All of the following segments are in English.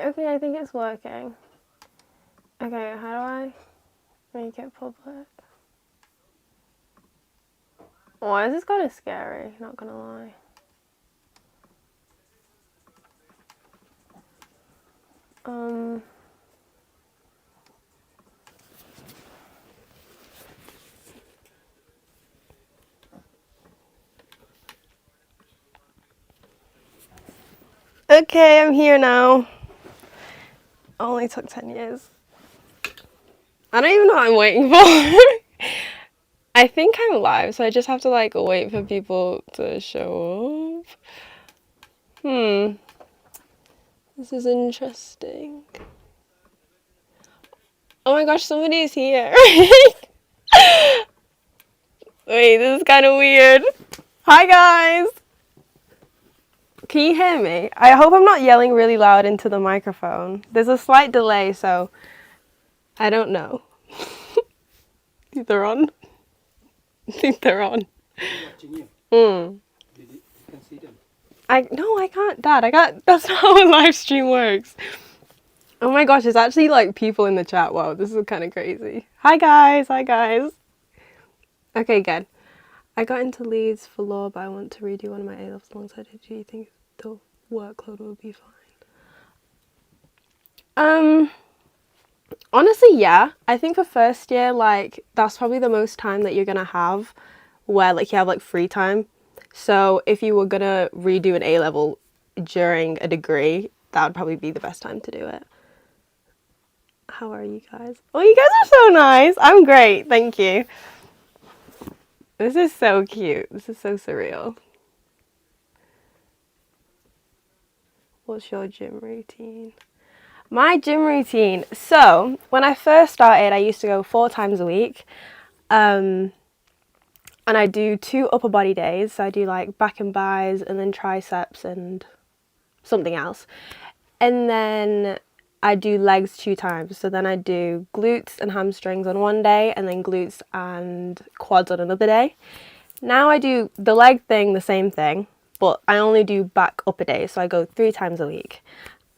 Okay, I think it's working. Okay, how do I make it public? Oh, this is kind of scary, not gonna lie. Okay, I'm here now. Only took 10 years. I don't even know what I'm waiting for. I think I'm live, so I just have to like wait for people to show up. This is interesting. Oh my gosh, somebody's here. Wait, this is kind of weird. Hi guys. Can you hear me? I hope I'm not yelling really loud into the microphone. There's a slight delay, so I don't know. Think they're on? I think they're on. Watching you. You can see them. No, I can't, Dad. That's not how a live stream works. Oh my gosh, there's actually like people in the chat. Wow, this is kind of crazy. Hi guys. Okay, good. I got into Leeds for law, but I want to redo one of my A-levels alongside it. Do you think the workload will be fine? Honestly, yeah. I think for first year, like, that's probably the most time that you're gonna have where, like, you have, like, free time. So if you were gonna redo an A-level during a degree, that would probably be the best time to do it. How are you guys? Oh, you guys are so nice. I'm great, thank you. This is so cute. This is so surreal. What's your gym routine? My gym routine. So when I first started, I used to go 4 times a week. And I do 2 upper body days. So I do like back and buys and then triceps and something else. And then I do legs 2 times. So then I do glutes and hamstrings on one day and then glutes and quads on another day. Now I do the leg thing, the same thing, but I only do back upper days. So I go 3 times a week.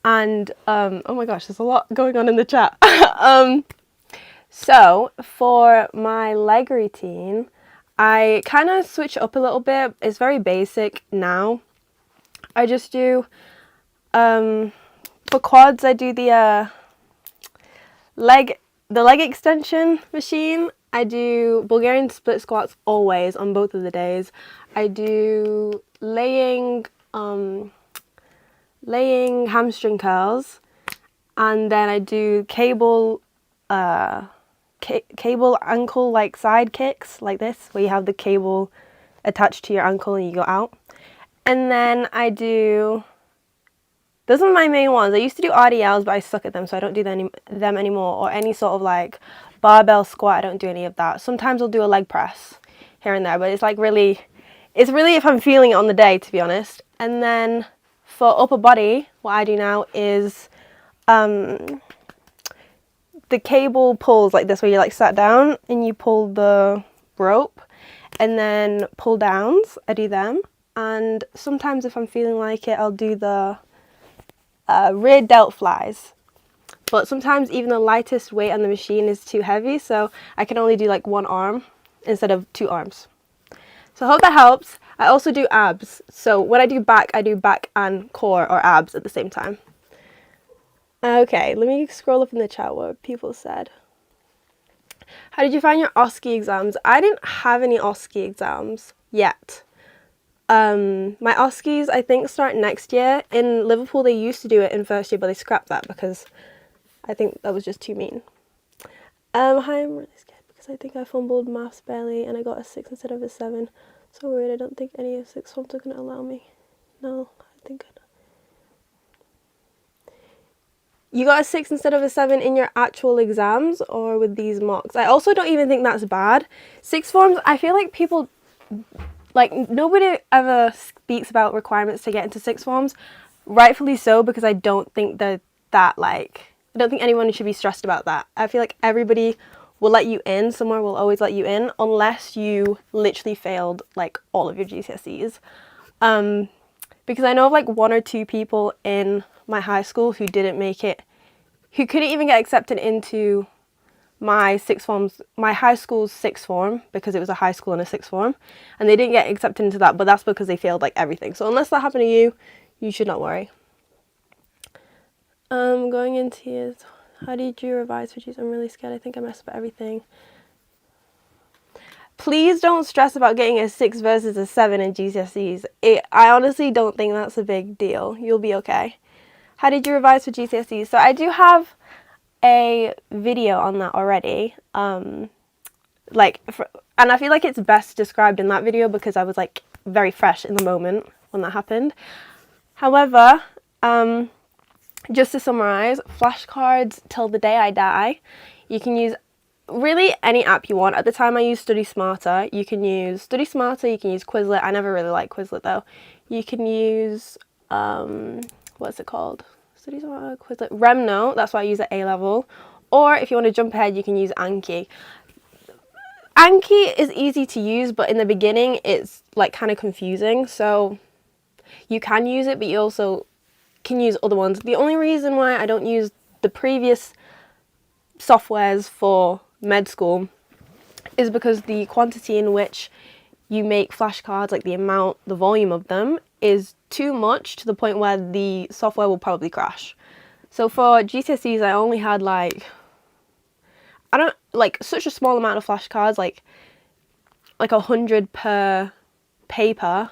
And, oh my gosh, there's a lot going on in the chat. So for my leg routine, I kind of switch up a little bit. It's very basic now. I just do, for quads, I do the leg extension machine. I do Bulgarian split squats always on both of the days. I do laying hamstring curls, and then I do cable ankle like side kicks like this, where you have the cable attached to your ankle and you go out. And then I do, those are my main ones. I used to do RDLs, but I suck at them, so I don't do them anymore. Or any sort of like barbell squat, I don't do any of that. Sometimes I'll do a leg press here and there, but it's really if I'm feeling it on the day, to be honest. And then for upper body, what I do now is the cable pulls like this, where you like sat down and you pull the rope, and then pull downs. I do them. And sometimes if I'm feeling like it, I'll do the rear delt flies. But sometimes even the lightest weight on the machine is too heavy, so I can only do like 1 arm instead of 2 arms. So I hope that helps. I also do abs. So when I do back and core or abs at the same time. Okay, let me scroll up in the chat what people said. How did you find your OSCE exams? I didn't have any OSCE exams yet. My OSCEs I think start next year. In Liverpool they used to do it in first year, but they scrapped that because I think that was just too mean. Hi, I'm really scared because I think I fumbled maths barely and I got a 6 instead of a 7. So weird, I don't think any of 6 forms are going to allow me. No, I think I know. You got a 6 instead of a 7 in your actual exams or with these mocks? I also don't even think that's bad. 6 forms, I feel like people, like, nobody ever speaks about requirements to get into 6 forms. Rightfully so, because I don't think I don't think anyone should be stressed about that. I feel like everybody will let you in, somewhere will always let you in, unless you literally failed, like, all of your GCSEs. Because I know of, like, 1 or 2 people in my high school who didn't make it, who couldn't even get accepted into my high school's sixth form, because it was a high school and a sixth form, and they didn't get accepted into that, but that's because they failed like everything. So unless that happened to you, you should not worry. Going into years, how did you revise for GCSEs? I'm really scared. I think I messed up everything. Please don't stress about getting a 6 versus a 7 in GCSEs. I honestly don't think that's a big deal. You'll be okay. How did you revise for GCSEs? So I do have a video on that already. And I feel like it's best described in that video because I was like very fresh in the moment when that happened. However, just to summarize, flashcards till the day I die. You can use really any app you want. At the time I used Study Smarter. You can use Study Smarter, you can use Quizlet. I never really liked Quizlet though. You can use, what's it called? Study Smarter, Quizlet, Remno, that's why I use at A-level. Or if you want to jump ahead, you can use Anki. Anki is easy to use, but in the beginning it's like kind of confusing. So you can use it, but you also can use other ones. The only reason why I don't use the previous softwares for med school is because the quantity in which you make flashcards, like the amount, the volume of them, is too much to the point where the software will probably crash. So for GCSEs, I only had such a small amount of flashcards, like 100 per paper,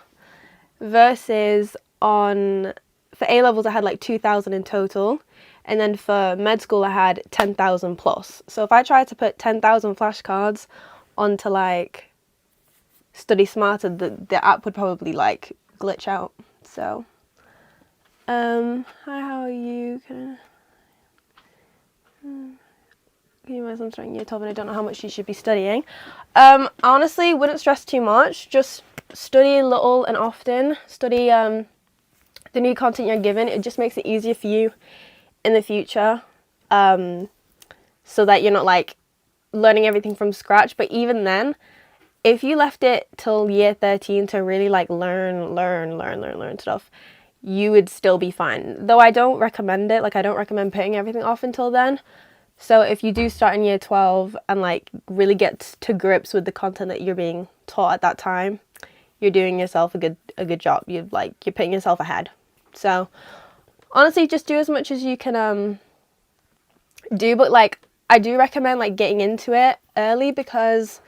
versus for A-levels I had like 2,000 in total. And then for med school, I had 10,000 plus. So if I tried to put 10,000 flashcards onto like Study Smarter, the app would probably like glitch out. So, hi, how are you? Can you imagine I'm starting year 12 and I don't know how much you should be studying? Honestly, wouldn't stress too much. Just study little and often. Study the new content you're given. It just makes it easier for you in the future, so that you're not like learning everything from scratch. But even then, if you left it till year 13 to really like learn stuff, you would still be fine. Though I don't recommend it. Like I don't recommend putting everything off until then. So if you do start in year 12 and like really get to grips with the content that you're being taught at that time, you're doing yourself a good job. You're putting yourself ahead. So honestly, just do as much as you can do, but like I do recommend like getting into it early, because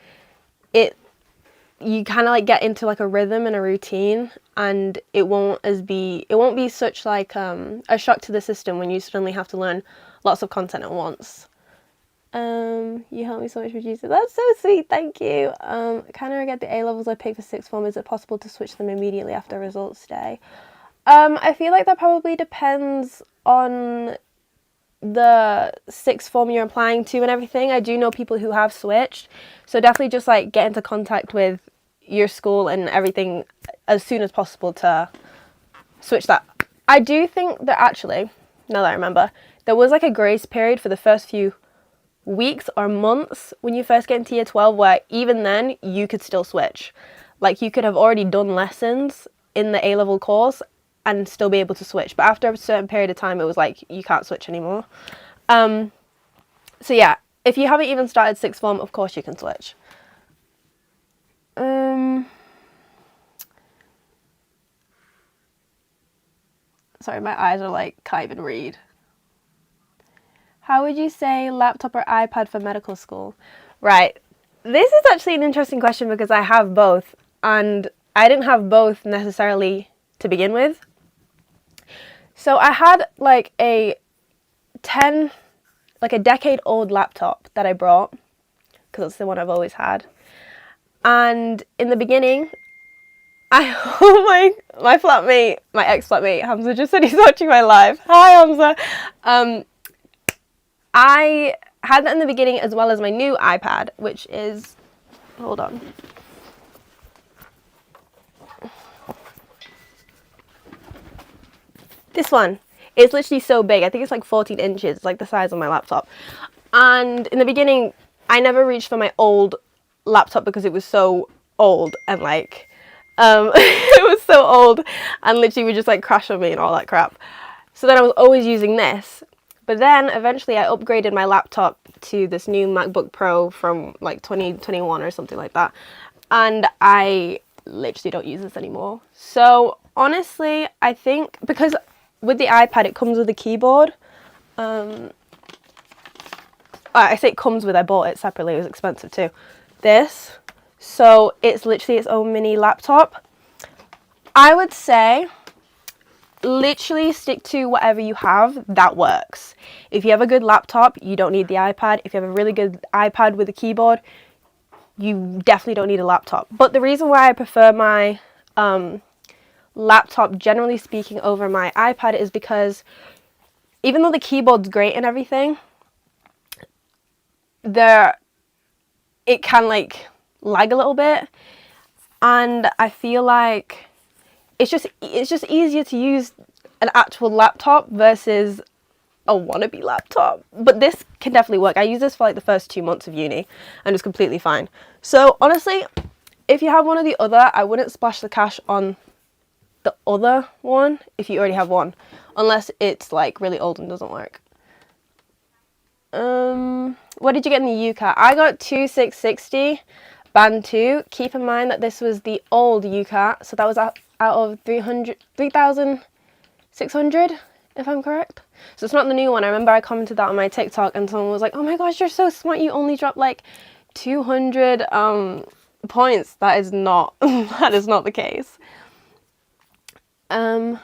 you kind of like get into like a rhythm and a routine, and it won't be such like a shock to the system when you suddenly have to learn lots of content at once. You helped me so much with Jesus. That's so sweet, thank you. Kind of regret the A-levels I picked for sixth form. Is it possible to switch them immediately after results day? I feel like that probably depends on the sixth form you're applying to and everything. I do know people who have switched, so definitely just like get into contact with your school and everything as soon as possible to switch that. I do think that actually, now that I remember, there was like a grace period for the first few weeks or months when you first get into year 12 where even then you could still switch. Like you could have already done lessons in the A-level course and still be able to switch. But after a certain period of time, it was like, you can't switch anymore. So yeah, if you haven't even started sixth form, of course you can switch. Sorry, my eyes are like, can't even read. How would you say laptop or iPad for medical school? Right, this is actually an interesting question because I have both, and I didn't have both necessarily to begin with. So I had like a decade old laptop that I brought because it's the one I've always had. And in the beginning, my flatmate, my ex-flatmate, Hamza, just said he's watching my live. Hi, Hamza. I had that in the beginning as well as my new iPad, which is, hold on. This one. It's literally so big. I think it's like 14 inches. It's like the size of my laptop. And in the beginning, I never reached for my old laptop because it was so old and like, it was so old and literally would just like crash on me and all that crap. So then I was always using this. But then eventually I upgraded my laptop to this new MacBook Pro from like 2021 or something like that. And I literally don't use this anymore. So honestly, I think because with the iPad it comes with a keyboard. I say it comes with, I bought it separately, it was expensive too. This. So it's literally its own mini laptop. I would say literally stick to whatever you have that works. If you have a good laptop, you don't need the iPad. If you have a really good iPad with a keyboard, you definitely don't need a laptop. But the reason why I prefer my laptop, generally speaking, over my iPad is because even though the keyboard's great and everything, it can like lag a little bit, and I feel like it's just easier to use an actual laptop versus a wannabe laptop. But this can definitely work. I used this for like the first 2 months of uni and it was completely fine. So honestly, if you have one or the other, I wouldn't splash the cash on the other one if you already have one, unless it's like really old and doesn't work. What did you get in the UCAT? I got 2660 band 2. Keep in mind that this was the old UCAT, so that was out of 3,600 if I'm correct. So it's not the new one. I remember I commented that on my TikTok and someone was like, oh my gosh, you're so smart, you only dropped like 200 points. That is not that is not the case. Do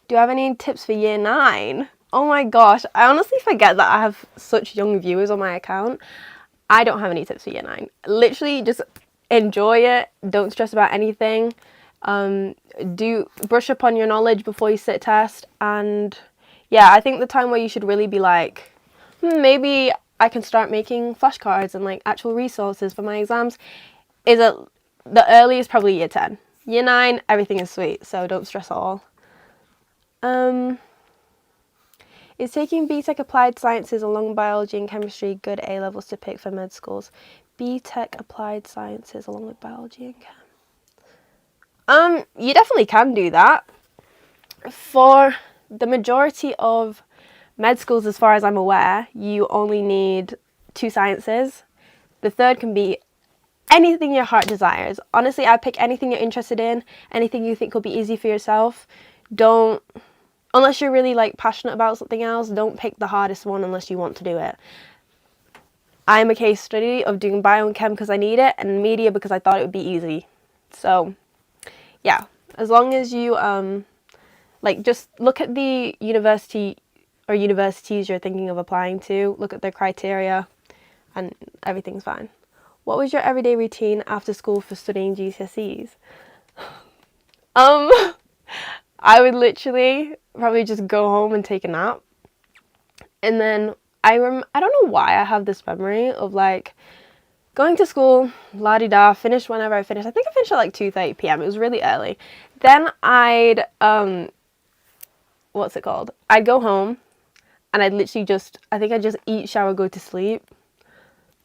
you have any tips for year 9? Oh my gosh, I honestly forget that I have such young viewers on my account. I don't have any tips for year 9. Literally just enjoy it. Don't stress about anything. Do brush up on your knowledge before you sit test. And yeah, I think the time where you should really be like, maybe I can start making flashcards and like actual resources for my exams is at the earliest, probably year 10. Year 9, everything is sweet, so don't stress at all. Is taking BTEC Applied Sciences along with biology and chemistry good A-levels to pick for med schools? BTEC Applied Sciences along with biology and chem. You definitely can do that. For the majority of med schools, as far as I'm aware, you only need 2 sciences. The third can be anything your heart desires. Honestly, I'd pick anything you're interested in, anything you think will be easy for yourself. Unless you're really like passionate about something else, don't pick the hardest one unless you want to do it. I'm a case study of doing bio and chem because I need it, and media because I thought it would be easy. So yeah, as long as you like just look at the university or universities you're thinking of applying to, look at their criteria and everything's fine. What was your everyday routine after school for studying GCSEs? I would literally probably just go home and take a nap. And then I don't know why I have this memory of like going to school, la-di-da, finish whenever I finished. I think I finished at like 2:30 p.m. It was really early. Then I'd, what's it called? I'd go home and I'd literally I'd just eat, shower, go to sleep,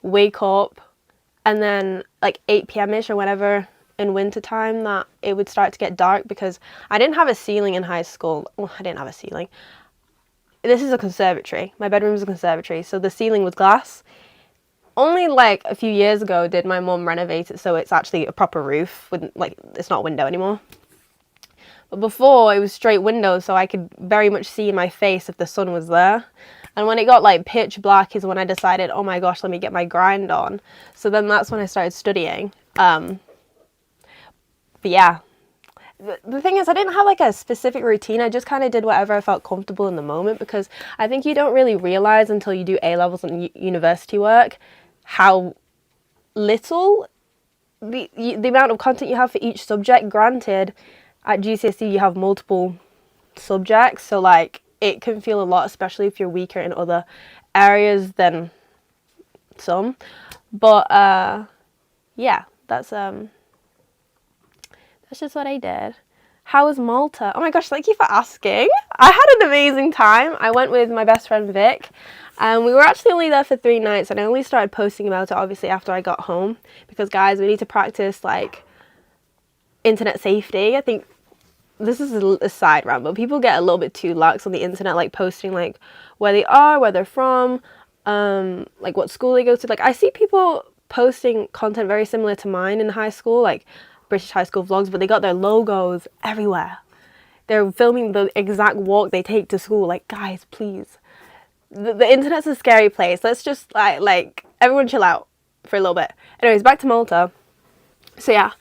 wake up, and then like 8 p.m.-ish or whenever in winter time that it would start to get dark, because I didn't have a ceiling in high school. Well, I didn't have a ceiling. This is a conservatory. My bedroom is a conservatory, so the ceiling was glass. Only like a few years ago did my mum renovate it so it's actually a proper roof with like, it's not a window anymore. But before it was straight windows, so I could very much see my face if the sun was there. And when it got like pitch black is when I decided, oh my gosh, let me get my grind on. So then that's when I started studying. But yeah, the thing is I didn't have like a specific routine. I just kind of did whatever I felt comfortable in the moment, because I think you don't really realize until you do A-levels and university work how little the amount of content you have for each subject. Granted, at GCSE you have multiple subjects, so like it can feel a lot, especially if you're weaker in other areas than some. But yeah, that's just what I did. How was Malta? Oh my gosh, thank you for asking. I had an amazing time. I went with my best friend Vic, and we were actually only there for 3 nights, and I only started posting about it obviously after I got home, because guys, we need to practice like internet safety. I think this is a side rant, but people get a little bit too lax on the internet, like posting like where they are, where they're from, like what school they go to. Like I see people posting content very similar to mine in high school, like British high school vlogs, but they got their logos everywhere. They're filming the exact walk they take to school. Like, guys, please. The internet's a scary place. Let's just like everyone chill out for a little bit. Anyways, back to Malta. So yeah,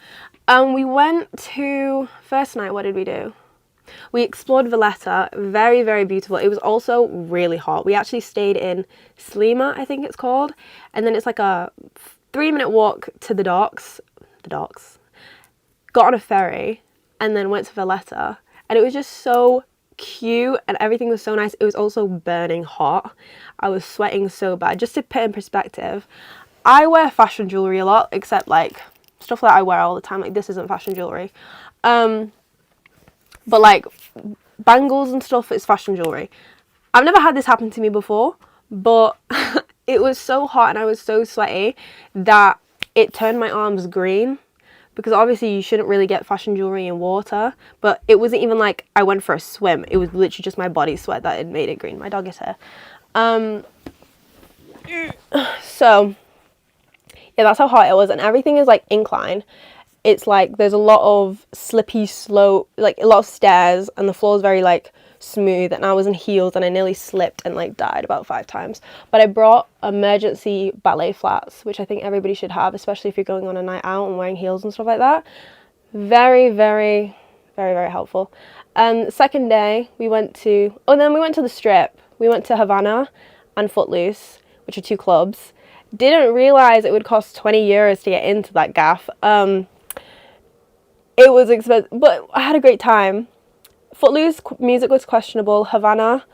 we went to first night. What did we do? We explored Valletta. Very, very beautiful. It was also really hot. We actually stayed in Slima, I think it's called, and then it's like a 3-minute walk to the docks. Got on a ferry and then went to Valletta, and it was just so cute and everything was so nice. It was also burning hot. I was sweating so bad. Just to put in perspective, I wear fashion jewelry a lot, except like stuff that I wear all the time. Like this isn't fashion jewelry, but like bangles and stuff is fashion jewelry. I've never had this happen to me before, but it was so hot and I was so sweaty that it turned my arms green. Because obviously you shouldn't really get fashion jewelry in water, but it wasn't even like I went for a swim. It was literally just my body sweat that had made it green. My dog is here. So yeah, that's how hot it was, and everything is like incline. It's like there's a lot of slippy slope, like a lot of stairs, and the floor is very like smooth, and I was in heels and I nearly slipped and like died about 5 times. But I brought emergency ballet flats, which I think everybody should have, especially if you're going on a night out and wearing heels and stuff like that. Very, very, very, very helpful. Second day we went to the Strip. We went to Havana and Footloose, which are 2 clubs. Didn't realize it would cost 20 euros to get into that gaff. It was expensive, but I had a great time. Footloose music was questionable. Havana,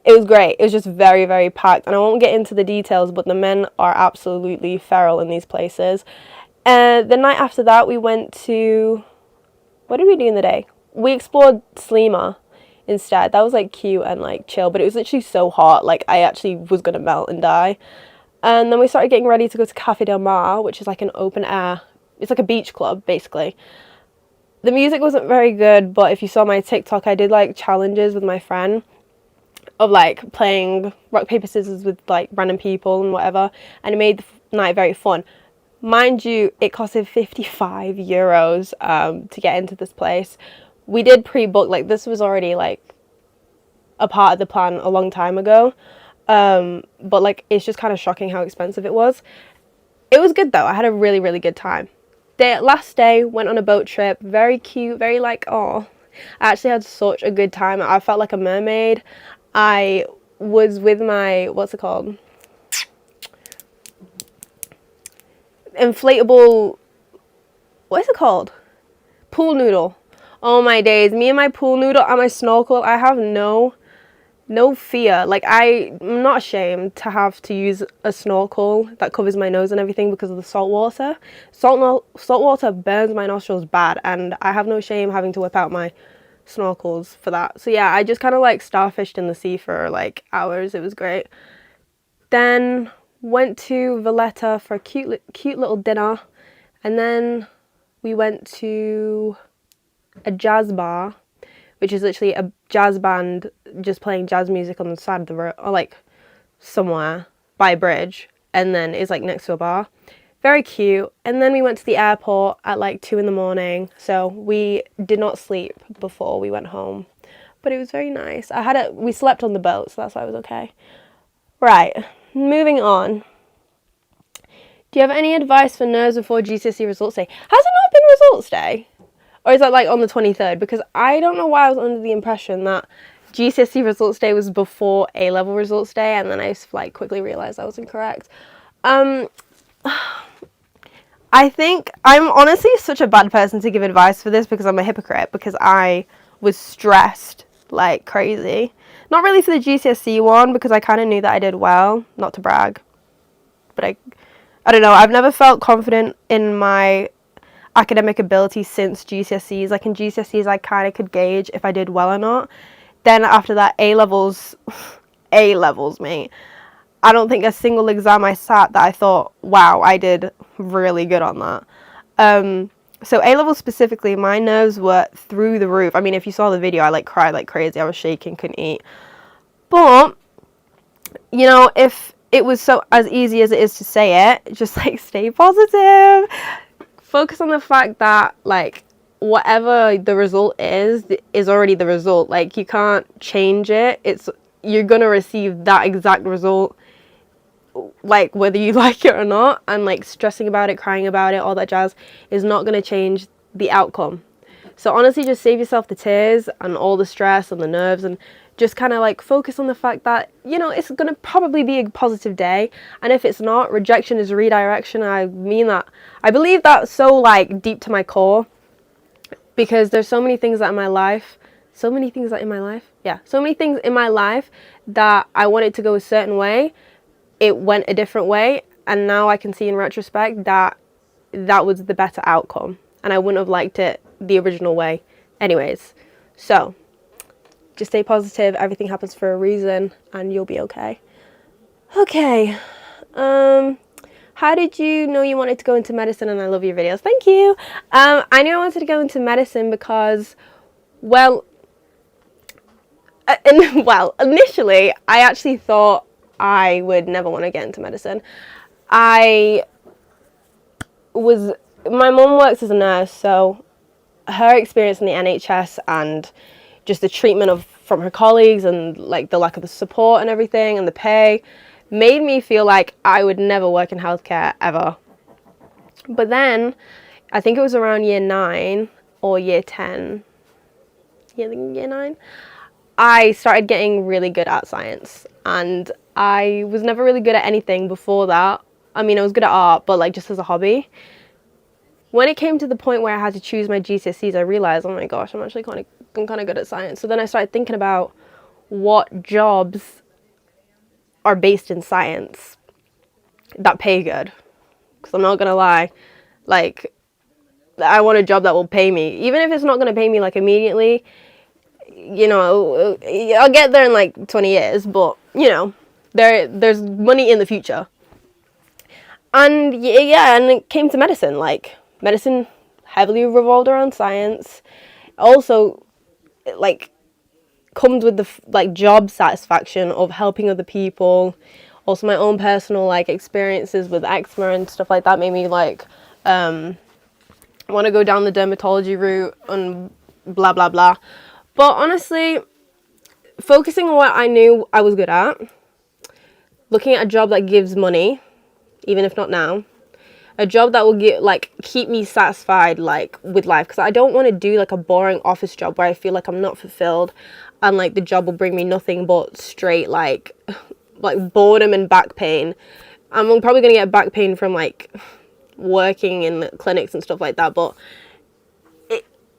it was great. It was just very, very packed. And I won't get into the details, but the men are absolutely feral in these places. The night after that, we went to... What did we do in the day? We explored Slima instead. That was like cute and like chill, but it was literally so hot. Like I actually was going to melt and die. And then we started getting ready to go to Cafe Del Mar, which is like an open air... It's like a beach club, basically. The music wasn't very good, but if you saw my TikTok, I did like challenges with my friend of like playing rock, paper, scissors with like random people and whatever, and it made the night very fun. Mind you, it costed 55 euros to get into this place. We did pre-book, like this was already like a part of the plan a long time ago, but like it's just kind of shocking how expensive it was. It was good though. I had a really, really good time. The last day, went on a boat trip, very cute, very like, oh, I actually had such a good time. I felt like a mermaid. I was with my, what's it called? Inflatable, what is it called? Pool noodle. Oh my days, me and my pool noodle and my snorkel, I have no fear. Like I'm not ashamed to have to use a snorkel that covers my nose and everything because of the salt water. Salt water burns my nostrils bad, and I have no shame having to whip out my snorkels for that. So yeah, I just kind of like starfished in the sea for like hours. It was great. Then went to Valletta for a cute little dinner, and then we went to a jazz bar, which is literally a jazz band just playing jazz music on the side of the road, or like somewhere by a bridge, and then it's like next to a bar. Very cute. And then we went to the airport at like 2 in the morning, so we did not sleep before we went home, but it was very nice. We slept on the boat, so that's why it was okay. Right, moving on. Do you have any advice for nerves before GCSE results day? Has it not been results day? Or is that like on the 23rd? Because I don't know why I was under the impression that GCSE results day was before A-level results day, and then I just like quickly realised I was incorrect. I think I'm honestly such a bad person to give advice for this because I'm a hypocrite, because I was stressed like crazy. Not really for the GCSE one, because I kind of knew that I did well, not to brag. But I don't know, I've never felt confident in my academic ability since GCSEs. Like in GCSEs I kind of could gauge if I did well or not. Then after that, A-levels, mate. I don't think a single exam I sat that I thought, wow, I did really good on that. So A-level specifically, my nerves were through the roof. I mean, if you saw the video, I like cried like crazy. I was shaking, couldn't eat. But, you know, if it was so as easy as it is to say it, just like stay positive. Focus on the fact that like whatever the result is already the result. Like you can't change it. You're gonna receive that exact result, like whether you like it or not. And like stressing about it, crying about it, all that jazz is not gonna change the outcome. So honestly, just save yourself the tears and all the stress and the nerves, and just kind of like focus on the fact that, you know, it's going to probably be a positive day. And if it's not, rejection is redirection. I mean that. I believe that so like deep to my core, because there's so many things that in my life, so many things in my life that I wanted to go a certain way. It went a different way. And now I can see in retrospect that that was the better outcome. And I wouldn't have liked it the original way. Anyways, so just stay positive. Everything happens for a reason and you'll be okay. Okay. How did you know you wanted to go into medicine? And I love your videos. Thank you. I knew I wanted to go into medicine because, initially, I actually thought I would never want to get into medicine. My mum works as a nurse, so her experience in the NHS and just the treatment from her colleagues and like the lack of the support and everything and the pay made me feel like I would never work in healthcare ever. But then I think it was around year 9 or year 10, year 9, I started getting really good at science, and I was never really good at anything before that. I mean, I was good at art, but like just as a hobby. When it came to the point where I had to choose my GCSEs, I realised, oh my gosh, I'm kind of good at science. So then I started thinking about what jobs are based in science that pay good. Because I'm not going to lie, like, I want a job that will pay me. Even if it's not going to pay me, like, immediately, you know, I'll get there in, like, 20 years. But, you know, there's money in the future. And, yeah, and it came to medicine, like, medicine heavily revolved around science. Also, like, comes with the like job satisfaction of helping other people. Also, my own personal like experiences with eczema and stuff like that made me like want to go down the dermatology route and blah blah blah. But honestly, focusing on what I knew I was good at, looking at a job that gives money, even if not now. A job that will keep me satisfied like with life, because I don't want to do like a boring office job where I feel like I'm not fulfilled and like the job will bring me nothing but straight like boredom and back pain. I'm probably going to get back pain from like working in clinics and stuff like that, but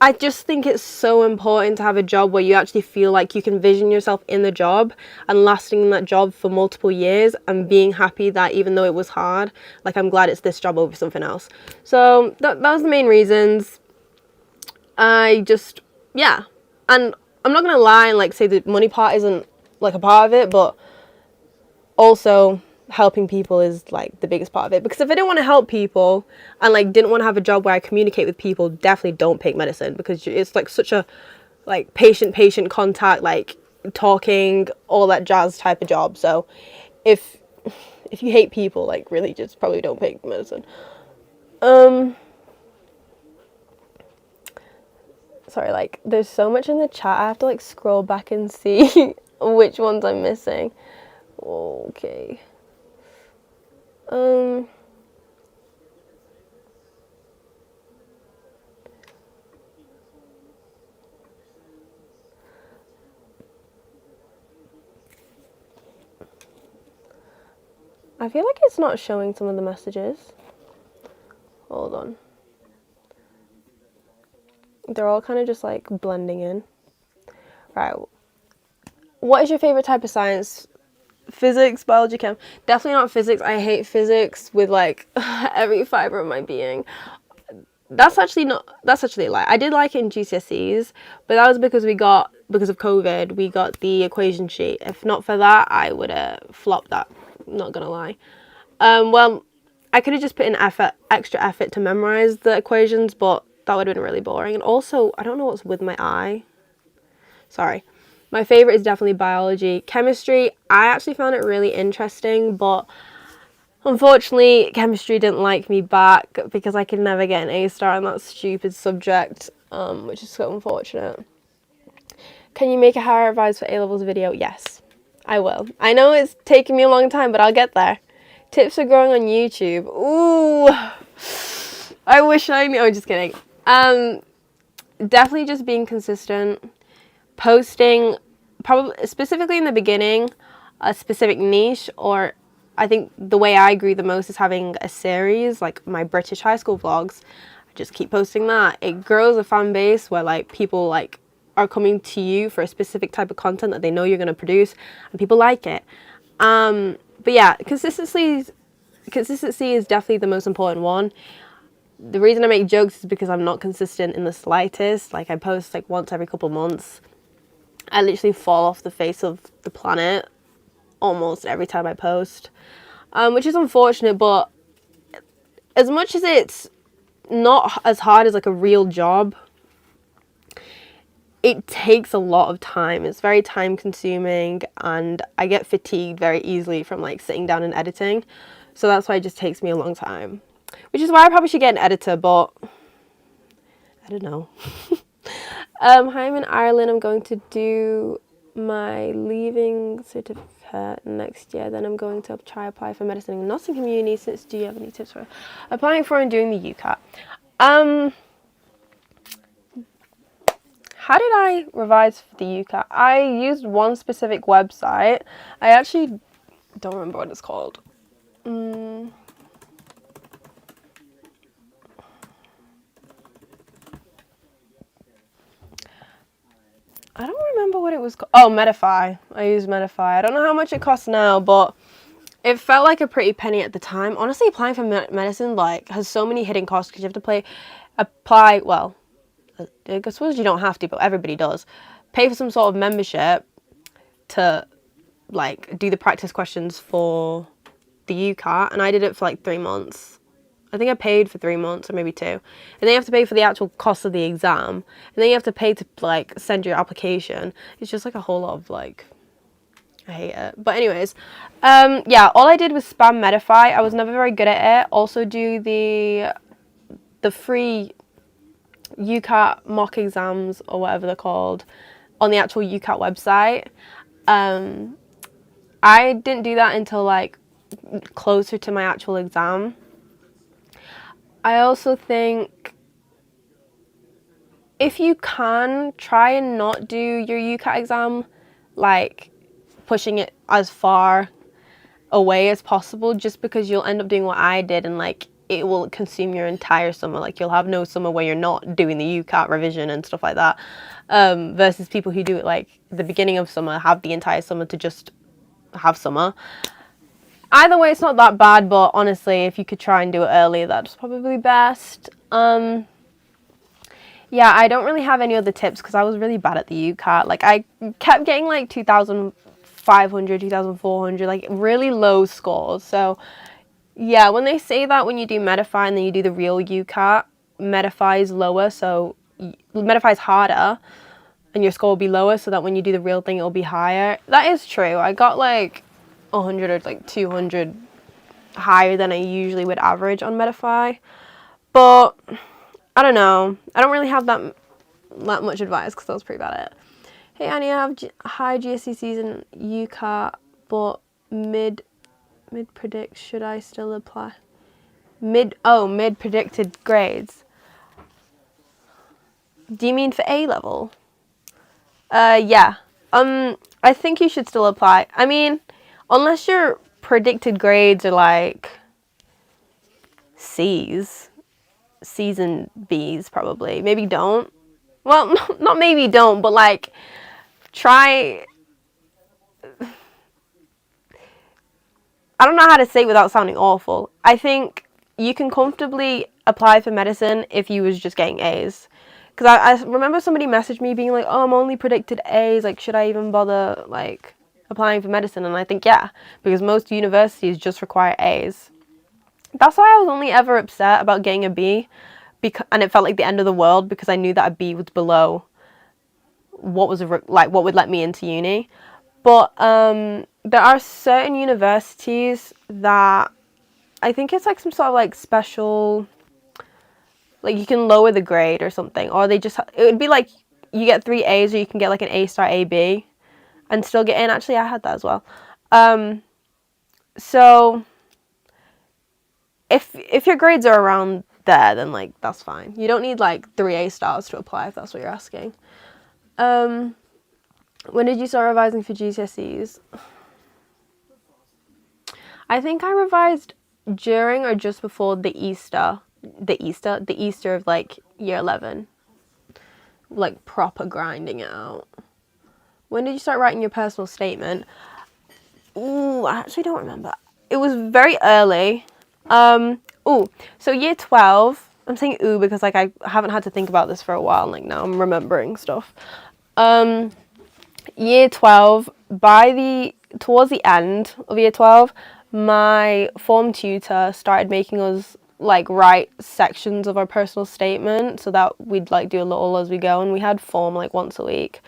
I just think it's so important to have a job where you actually feel like you can vision yourself in the job and lasting in that job for multiple years and being happy that even though it was hard, like I'm glad it's this job over something else. So that was the main reasons. And I'm not going to lie and like say the money part isn't like a part of it, but also helping people is like the biggest part of it. Because if I didn't want to help people and like didn't want to have a job where I communicate with people, definitely don't pick medicine, because it's like such a like patient contact, like talking, all that jazz type of job. So if you hate people, like really just probably don't pick medicine. Sorry, like there's so much in the chat, I have to like scroll back and see which ones I'm missing. Okay. I feel like it's not showing some of the messages. Hold on. They're all kind of just like blending in. Right. What is your favorite type of science? Physics, biology, chem. Definitely not physics. I hate physics with like every fiber of my being. That's actually a lie. I did like it in GCSEs, but that was because because of COVID, we got the equation sheet. If not for that, I would have flopped that. Not gonna lie. I could have just put in extra effort to memorize the equations, but that would have been really boring. And also, I don't know what's with my eye. Sorry. My favourite is definitely biology. Chemistry, I actually found it really interesting, but unfortunately, chemistry didn't like me back because I could never get an A star in that stupid subject, which is so unfortunate. Can you make a how I revise for A-levels video? Yes, I will. I know it's taking me a long time, but I'll get there. Tips for growing on YouTube. Ooh, I wish I knew. I'm just kidding. Definitely just being consistent. Posting, probably specifically in the beginning, a specific niche, or I think the way I grew the most is having a series, like my British high school vlogs. I just keep posting that. It grows a fan base where like people like are coming to you for a specific type of content that they know you're going to produce, and people like it. But yeah, consistency is definitely the most important one. The reason I make jokes is because I'm not consistent in the slightest. Like I post like once every couple months. I literally fall off the face of the planet almost every time I post, which is unfortunate, but as much as it's not as hard as like a real job, it takes a lot of time. It's very time consuming, and I get fatigued very easily from like sitting down and editing, so that's why it just takes me a long time, which is why I probably should get an editor, but I don't know. Hi, I'm in Ireland. I'm going to do my leaving certificate next year. Then I'm going to try apply for medicine in Nottingham Uni. Since, do you have any tips for applying for and doing the UCAT? How did I revise for the UCAT? I used one specific website. I actually don't remember what it's called. I don't remember what it was called. Oh, Medify. I used Medify. I don't know how much it costs now, but it felt like a pretty penny at the time. Honestly, applying for medicine like has so many hidden costs because you have to apply. Well, I suppose you don't have to, but everybody does. Pay for some sort of membership to like do the practice questions for the UCAT, and I did it for like 3 months. I think I paid for 3 months or maybe 2. And then you have to pay for the actual cost of the exam. And then you have to pay to like send your application. It's just like a whole lot of like, I hate it. But anyways, yeah, all I did was spam Medify. I was never very good at it. Also do the free UCAT mock exams or whatever they're called on the actual UCAT website. I didn't do that until like closer to my actual exam. I also think if you can, try and not do your UCAT exam, like pushing it as far away as possible, just because you'll end up doing what I did and like it will consume your entire summer. Like you'll have no summer where you're not doing the UCAT revision and stuff like that, versus people who do it like the beginning of summer, have the entire summer to just have summer. Either way, it's not that bad, but honestly, if you could try and do it early, that's probably best. Yeah, I don't really have any other tips because I was really bad at the UCAT. Like, I kept getting like 2,500, 2,400, like really low scores. So, yeah, when they say that when you do Medify and then you do the real UCAT, Medify is lower, so Medify is harder and your score will be lower, so that when you do the real thing, it will be higher. That is true. I got like 100 or like 200 higher than I usually would average on Medify, but I don't know. I don't really have that much advice because I was pretty bad at it. Hey Annie, I have high GCSEs and UCAT, but mid predict. Should I still apply? Mid predicted grades. Do you mean for A level? Yeah. I think you should still apply. I mean, unless your predicted grades are like C's and B's probably. Maybe don't. Well, not maybe don't, but like try. I don't know how to say it without sounding awful. I think you can comfortably apply for medicine if you was just getting A's. Because I remember somebody messaged me being like, oh, I'm only predicted A's, like should I even bother like applying for medicine? And I think yeah, because most universities just require A's. That's why I was only ever upset about getting a B, and it felt like the end of the world because I knew that a B was below what was what would let me into uni. But there are certain universities that I think it's like some sort of like special, like you can lower the grade or something, or they just, it would be like you get 3 A's or you can get like an A star AB and still get in. Actually, I had that as well. So if your grades are around there, then like that's fine. You don't need like 3 A stars to apply if that's what you're asking. When did you start revising for GCSEs? I think I revised during or just before the Easter of like year 11. Like proper grinding it out. When did you start writing your personal statement? Ooh, I actually don't remember. It was very early. So year 12, I'm saying ooh because like I haven't had to think about this for a while, like now I'm remembering stuff. Year 12, towards the end of year 12, my form tutor started making us like write sections of our personal statement so that we'd like do a little as we go, and we had form like once a week.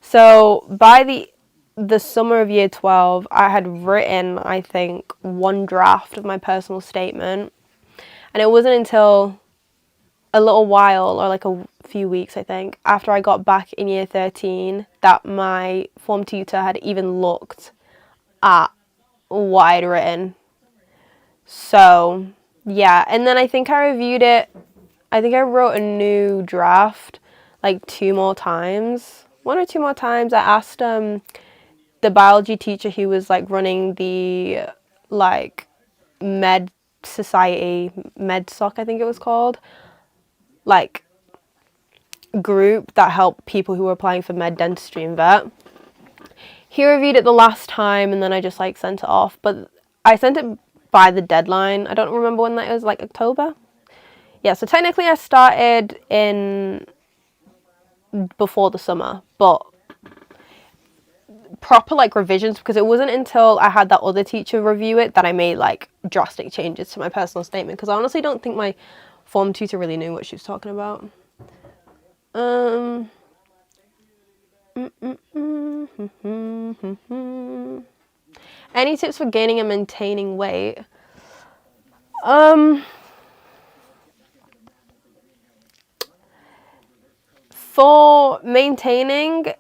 So by the summer of year 12, I had written, I think, 1 draft of my personal statement, and it wasn't until a little while, or like a few weeks, I think, after I got back in year 13 that my form tutor had even looked at what I'd written. So yeah, and then I think I reviewed it. I think I wrote a new draft like 2 more times. 1 or 2 more times. I asked the biology teacher who was like running the like med society, medsoc I think it was called, like group that helped people who were applying for med, dentistry and vet. He reviewed it the last time and then I just like sent it off, but I sent it by the deadline. I don't remember when that was, like October. Yeah, so technically I started in before the summer, but proper like revisions, because it wasn't until I had that other teacher review it that I made like drastic changes to my personal statement, because I honestly don't think my form tutor really knew what she was talking about. Any tips for gaining and maintaining weight? For maintaining,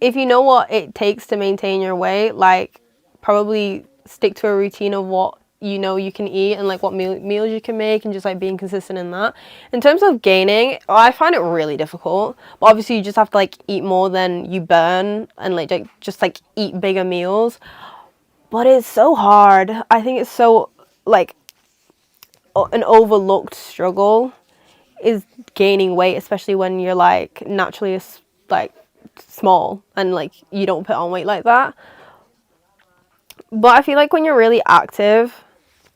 if you know what it takes to maintain your weight, like probably stick to a routine of what you know you can eat and like what meals you can make, and just like being consistent in that. In terms of gaining, I find it really difficult, but obviously you just have to like eat more than you burn and like just like eat bigger meals, but it's so hard. I think it's so like an overlooked struggle is gaining weight, especially when you're like naturally like small and like you don't put on weight like that. But I feel like when you're really active,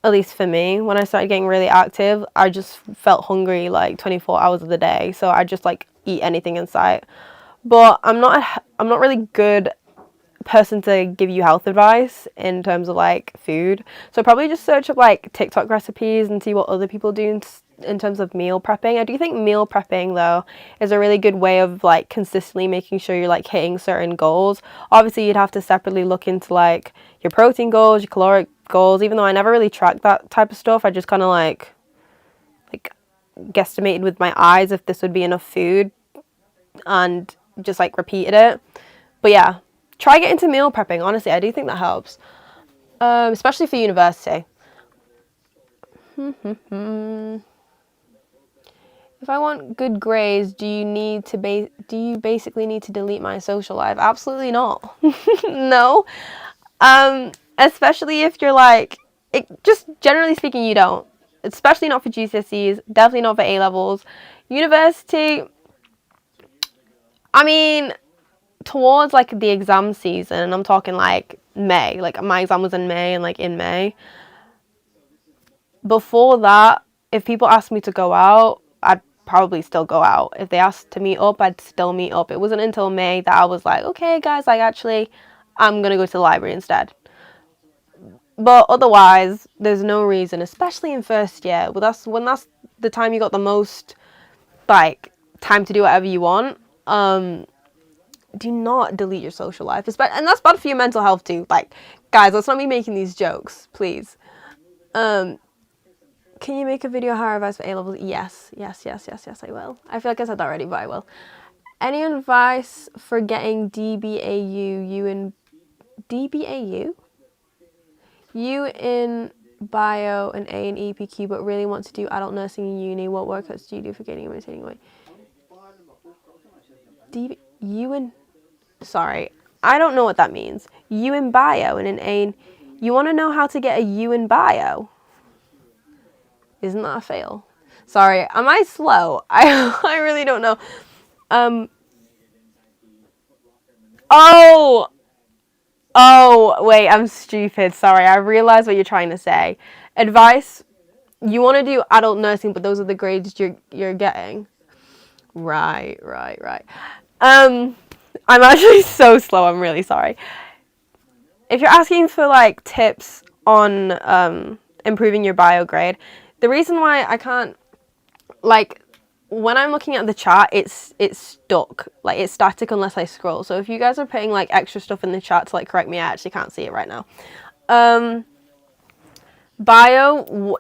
at least for me, when I started getting really active, I just felt hungry like 24 hours of the day, so I just like eat anything in sight. But I'm not really good person to give you health advice in terms of like food, so probably just search up like TikTok recipes and see what other people do in terms of meal prepping. I do think meal prepping though is a really good way of like consistently making sure you're like hitting certain goals. Obviously you'd have to separately look into like your protein goals, your caloric goals, even though I never really tracked that type of stuff. I just kind of like guesstimated with my eyes if this would be enough food and just like repeated it. But yeah, try get into meal prepping. Honestly, I do think that helps, especially for university. If I want good grades, do you basically need to delete my social life? Absolutely not. No. Especially if you're like, just generally speaking, you don't. Especially not for GCSEs, definitely not for A levels. University, I mean, towards like the exam season, and I'm talking like May, like my exam was in May, and like in May. Before that, if people asked me to go out, I'd probably still go out. If they asked to meet up, I'd still meet up. It wasn't until May that I was like, okay guys, like actually I'm gonna go to the library instead. But otherwise, there's no reason, especially in first year. Well, that's the time you got the most, like, time to do whatever you want. Do not delete your social life. And that's bad for your mental health too. Like, guys, let's not be making these jokes, please. Can you make a video how I revise for A-levels? Yes, I will. I feel like I said that already, but I will. Any advice for getting DBAU? DBAU? U in bio and A in EPQ, but really want to do adult nursing in uni. What workouts do you do for gaining and maintaining weight? U in... Sorry, I don't know what that means. U in bio and an A in... You want to know how to get a U in bio? Isn't that a fail? Sorry, am I slow? I really don't know. Oh, wait, I'm stupid. Sorry, I realised what you're trying to say. Advice, you want to do adult nursing, but those are the grades you're getting. Right. I'm actually so slow, I'm really sorry. If you're asking for, like, tips on improving your bio grade, the reason why I can't, like, when I'm looking at the chat, it's stuck. Like, it's static unless I scroll. So if you guys are putting, like, extra stuff in the chat to, like, correct me, I actually can't see it right now. Bio,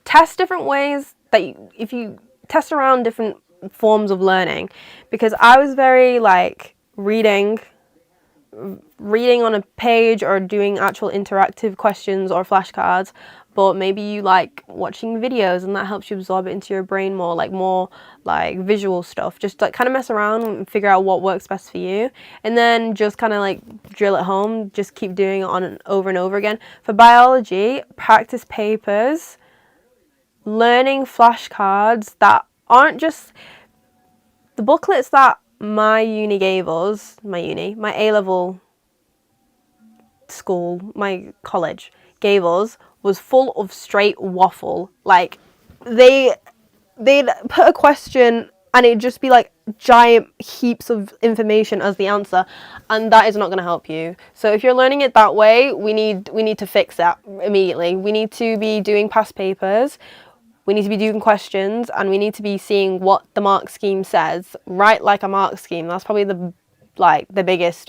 test different ways that if you test around different forms of learning, because I was very, like, reading on a page or doing actual interactive questions or flashcards, but maybe you like watching videos and that helps you absorb it into your brain more like visual stuff. Just like kind of mess around and figure out what works best for you, and then just kind of like drill at home, just keep doing it on and over again. For biology, practice papers, learning flashcards that aren't just the booklets that my uni gave us, my A-level school, my college gave us was full of straight waffle. Like, they'd put a question and it'd just be like giant heaps of information as the answer, and that is not going to help you. So if you're learning it that way, we need to fix that immediately. We need to be doing past papers, we need to be doing questions, and we need to be seeing what the mark scheme says. Write like a mark scheme. That's probably the biggest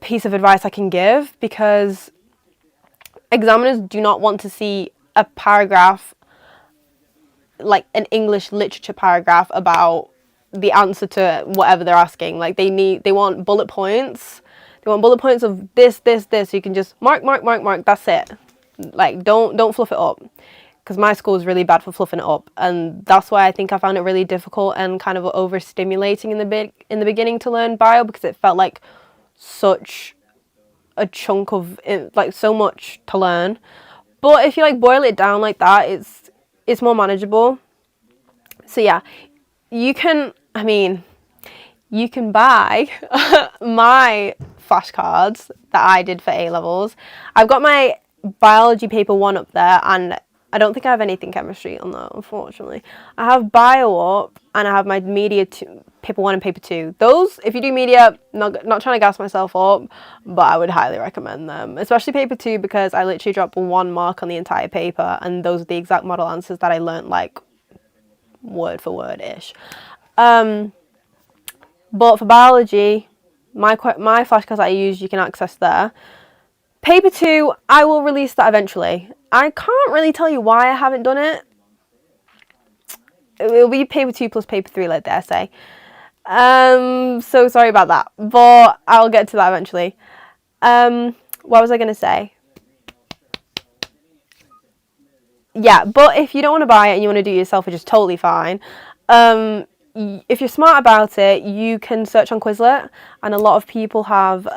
piece of advice I can give, because examiners do not want to see a paragraph, like an English literature paragraph about the answer to whatever they're asking. Like, they want bullet points. They want bullet points of this, so you can just mark, that's it. Like, don't fluff it up, because my school is really bad for fluffing it up, and that's why I think I found it really difficult and kind of overstimulating in the beginning to learn bio, because it felt like such a chunk of it, like so much to learn. But if you like boil it down like that, it's more manageable. So yeah, you can buy my flashcards that I did for A-levels. I've got my biology paper 1 up there, and I don't think I have anything chemistry on that, unfortunately. I have bio up, and I have my media paper 1 and paper 2. Those, if you do media, not trying to gas myself up, but I would highly recommend them, especially paper 2, because I literally dropped 1 mark on the entire paper, and those are the exact model answers that I learnt, like, word for word-ish. But for biology, my flashcards that I use, you can access there. Paper 2, I will release that eventually. I can't really tell you why I haven't done it. It will be paper 2 plus paper 3, like the essay. So sorry about that, but I'll get to that eventually. What was I going to say? Yeah, but if you don't want to buy it and you want to do it yourself, which is totally fine. If you're smart about it, you can search on Quizlet, and a lot of people have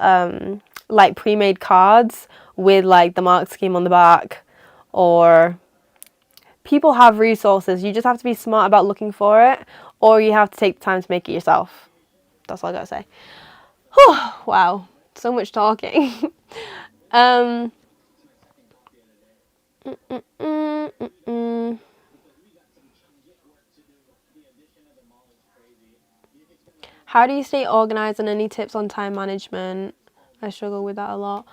like pre-made cards with like the mark scheme on the back, or people have resources. You just have to be smart about looking for it, or you have to take the time to make it yourself. That's all I gotta say. Wow, so much talking. How do you stay organized, and any tips on time management? I struggle with that a lot.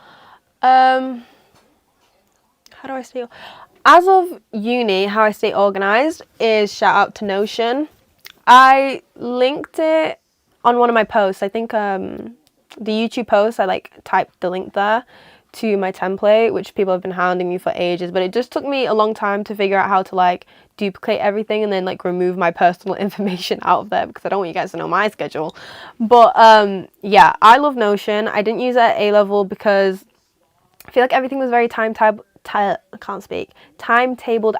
How do I stay? As of uni, how I stay organised is shout out to Notion. I linked it on one of my posts. I think the YouTube post, I like typed the link there to my template, which people have been hounding me for ages, but it just took me a long time to figure out how to like duplicate everything and then like remove my personal information out of there because I don't want you guys to know my schedule. But yeah, I love Notion. I didn't use it at A level because I feel like everything was very timetabled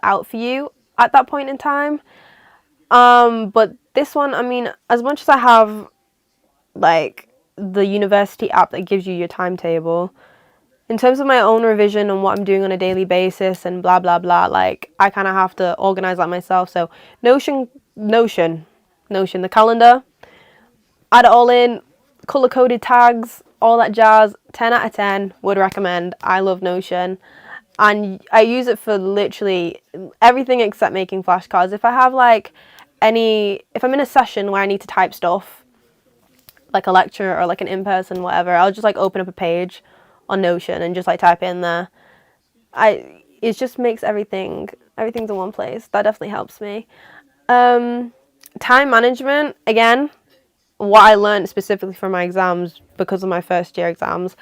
out for you at that point in time. But this one, I mean, as much as I have like the university app that gives you your timetable, in terms of my own revision and what I'm doing on a daily basis and blah blah blah, like I kind of have to organize that myself. So Notion, the calendar, add it all in, color coded tags, all that jazz. 10 out of 10 would recommend. I love Notion. And I use it for literally everything except making flashcards. If I have like if I'm in a session where I need to type stuff, like a lecture or like an in-person whatever, I'll just like open up a page on Notion and just like type it in there. It just makes everything's in one place. That definitely helps me. Time management, again, what I learned specifically from my exams because of my first year exams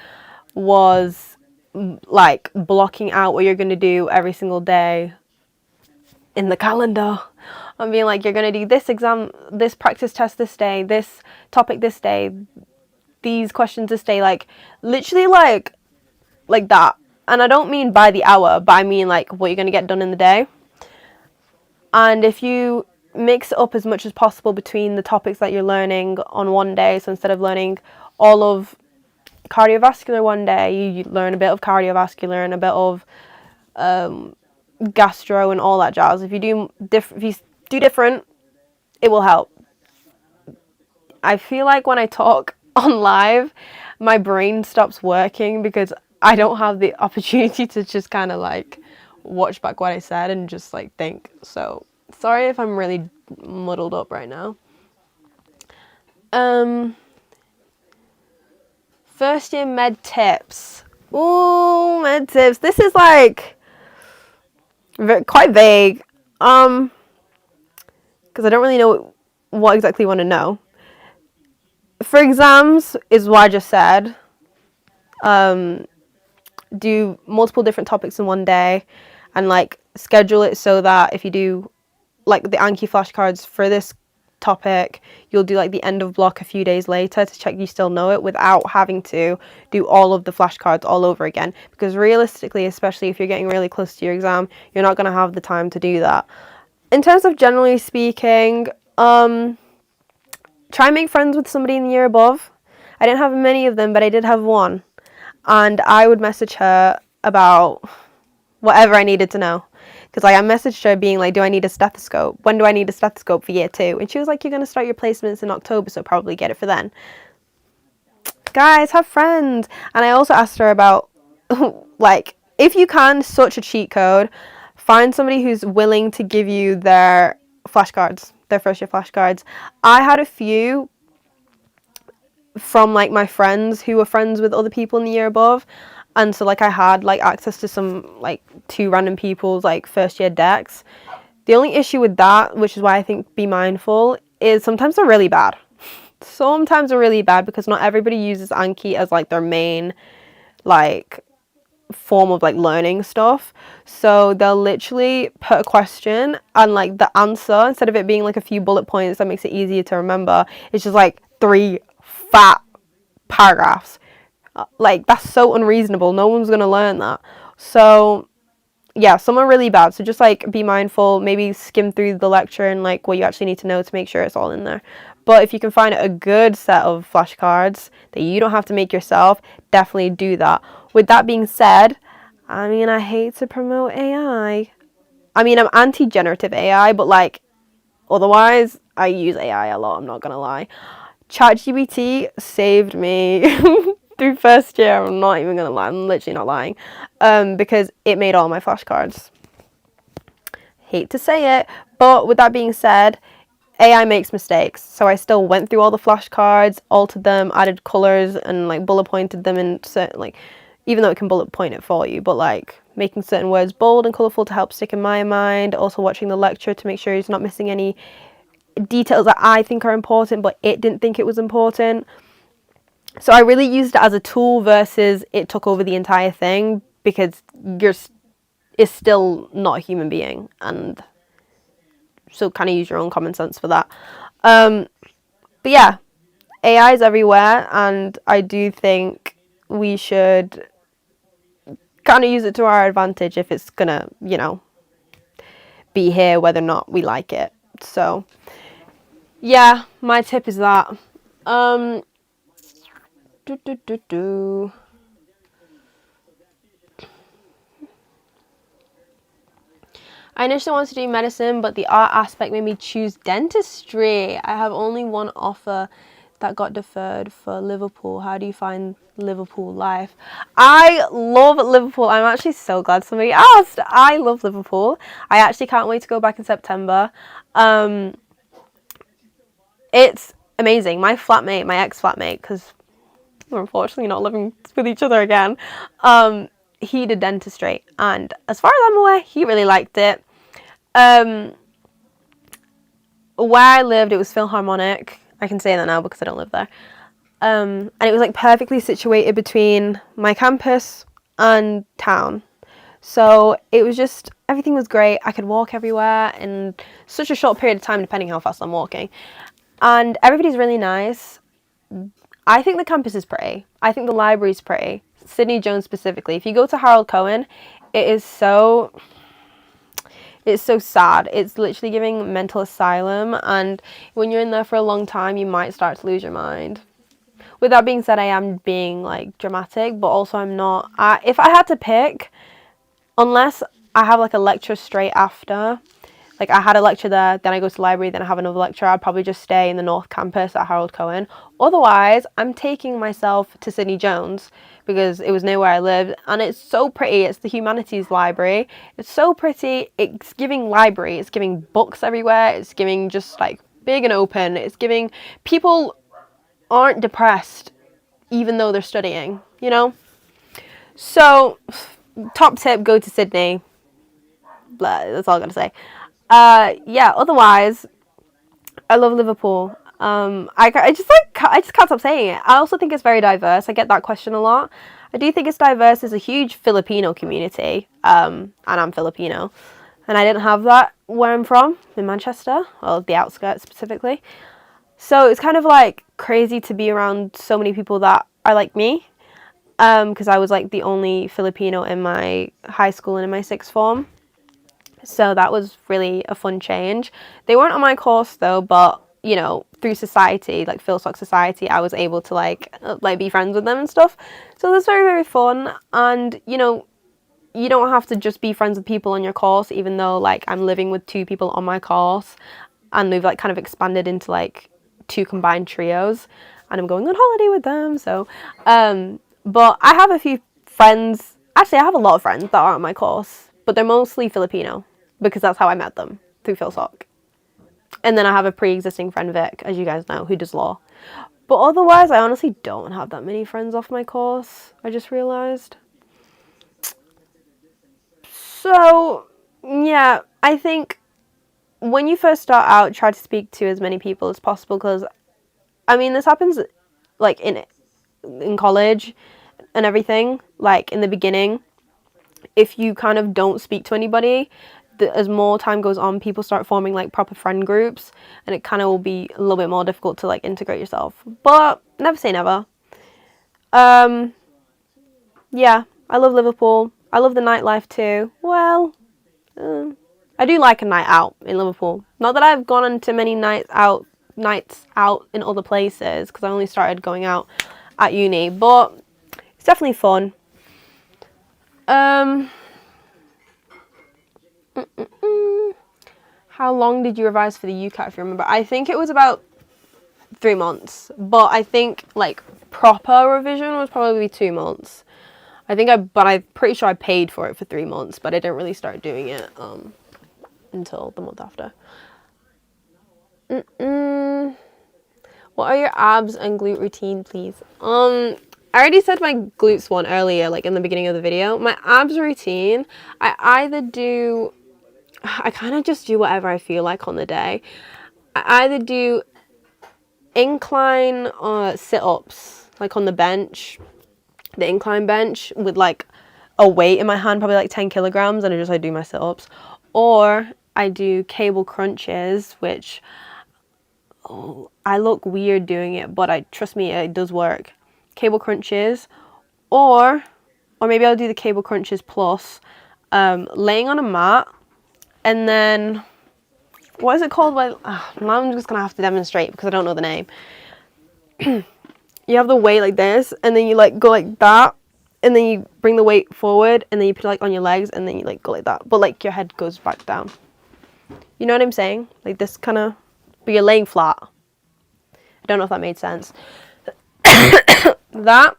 was like blocking out what you're going to do every single day in the calendar. I'm being like, you're going to do this exam, this practice test this day, this topic this day, these questions this day, like literally like that. And I don't mean by the hour, but I mean like what you're going to get done in the day. And if you mix it up as much as possible between the topics that you're learning on one day, so instead of learning all of cardiovascular one day, you learn a bit of cardiovascular and a bit of gastro and all that jazz. If you do different, it will help. I feel like when I talk on live, my brain stops working because I don't have the opportunity to just kind of like watch back what I said and just like think. So sorry if I'm really muddled up right now. First year med tips. Ooh, med tips. This is like quite vague. Because I don't really know what exactly you want to know. For exams is what I just said. Do multiple different topics in one day and like schedule it so that if you do like the Anki flashcards for this topic, you'll do like the end of block a few days later to check you still know it without having to do all of the flashcards all over again, because realistically, especially if you're getting really close to your exam, you're not going to have the time to do that. In terms of generally speaking, try and make friends with somebody in the year above. I didn't have many of them, but I did have one, and I would message her about whatever I needed to know. Because like I messaged her being like, do I need a stethoscope? When do I need a stethoscope for year 2? And she was like, you're going to start your placements in October, so probably get it for then. Guys, have friends. And I also asked her about, like, if you can, such a cheat code, find somebody who's willing to give you their flashcards, their first year flashcards. I had a few from like my friends who were friends with other people in the year above. And so like I had like access to some like 2 random people's like first year decks. The only issue with that, which is why I think be mindful, is sometimes they're really bad. Sometimes they're really bad because not everybody uses Anki as like their main like form of like learning stuff. So they'll literally put a question and like the answer, instead of it being like a few bullet points that makes it easier to remember, it's just like 3 fat paragraphs. Like that's so unreasonable. No one's gonna learn that. So yeah, some are really bad. So just like be mindful, maybe skim through the lecture and like what you actually need to know to make sure it's all in there. But if you can find a good set of flashcards that you don't have to make yourself, definitely do that. With that being said, I mean, I hate to promote AI. I mean, I'm anti-generative AI, but like otherwise I use AI a lot, I'm not gonna lie. ChatGPT saved me through first year. I'm not even gonna lie, I'm literally not lying, because it made all my flashcards. Hate to say it, but with that being said, AI makes mistakes, so I still went through all the flashcards, altered them, added colors, and like bullet pointed them in certain, like, even though it can bullet point it for you, but like making certain words bold and colorful to help stick in my mind. Also watching the lecture to make sure he's not missing any details that I think are important, but it didn't think it was important. So I really used it as a tool versus it took over the entire thing, because it's still not a human being, and so kind of use your own common sense for that. But yeah, AI is everywhere, and I do think we should kind of use it to our advantage if it's gonna, be here whether or not we like it. So yeah, my tip is that. Do, do, do, do. I initially wanted to do medicine, but the art aspect made me choose dentistry. I have only one offer that got deferred for Liverpool. How do you find Liverpool life? I love Liverpool. I'm actually so glad somebody asked. I love Liverpool. I actually can't wait to go back in September. It's amazing. My flatmate, my ex-flatmate, because we're unfortunately not living with each other again, he did dentistry, and as far as I'm aware, he really liked it. Where I lived, it was Philharmonic. I can say that now because I don't live there. And it was like perfectly situated between my campus and town. So it was just, everything was great. I could walk everywhere in such a short period of time, depending how fast I'm walking. And everybody's really nice. I think the campus is pretty. I think the library's pretty. Sydney Jones specifically. If you go to Harold Cohen, it's so sad. It's literally giving mental asylum, and when you're in there for a long time, you might start to lose your mind. With that being said, I am being like dramatic, but also I'm not. If I had to pick, unless I have like a lecture straight after, like I had a lecture there, then I go to the library, then I have another lecture, I'd probably just stay in the North Campus at Harold Cohen. Otherwise, I'm taking myself to Sydney Jones because it was near where I lived, and it's so pretty. It's the humanities library. It's so pretty. It's giving library. It's giving books everywhere. It's giving just like big and open. It's giving people aren't depressed even though they're studying, So, top tip, go to Sydney. Blah, that's all I gotta say. Yeah, otherwise, I love Liverpool. I just can't stop saying it. I also think it's very diverse. I get that question a lot. I do think it's diverse. There's a huge Filipino community, and I'm Filipino, and I didn't have that where I'm from, in Manchester, or the outskirts specifically. So it's kind of like crazy to be around so many people that are like me, because I was like the only Filipino in my high school and in my sixth form. So that was really a fun change. They weren't on my course though, but through society, like Philsoc society, I was able to like be friends with them and stuff. So that's very, very fun. And you don't have to just be friends with people on your course, even though like I'm living with 2 people on my course, and we've like kind of expanded into like 2 combined trios, and I'm going on holiday with them. So, but I have a few friends. Actually, I have a lot of friends that are on my course, but they're mostly Filipino because that's how I met them, through Philsoc. And then I have a pre-existing friend, Vic, as you guys know, who does law. But otherwise, I honestly don't have that many friends off my course. I just realised. So, yeah, I think when you first start out, try to speak to as many people as possible, because, I mean, this happens, like, in college and everything, like, in the beginning. If you kind of don't speak to anybody, as more time goes on, people start forming like proper friend groups, and it kind of will be a little bit more difficult to like integrate yourself, but never say never. Yeah, I love Liverpool. I love the nightlife too. Well, I do like a night out in Liverpool. Not that I've gone on to many nights out in other places, because I only started going out at uni, but it's definitely fun. How long did you revise for the UCAT, if you remember? I think it was about 3 months, but I think like proper revision was probably 2 months. But I'm pretty sure I paid for it for 3 months, but I didn't really start doing it until the month after. What are your abs and glute routine, please? I already said my glutes one earlier, like in the beginning of the video. My abs routine, I kind of just do whatever I feel like on the day. I either do incline sit-ups, like on the bench, the incline bench with like a weight in my hand, probably like 10 kilograms, and I do my sit-ups. Or I do cable crunches, which I look weird doing it, but trust me, it does work. Cable crunches, or maybe I'll do the cable crunches plus laying on a mat, and then what is it called? Well, now I'm just gonna have to demonstrate because I don't know the name. You have the weight like this, and then you like go like that, and then you bring the weight forward, and then you put it like on your legs, and then you like go like that, but like your head goes back down. You know what I'm saying? Like this kind of, but you're laying flat. I don't know if that made sense. That,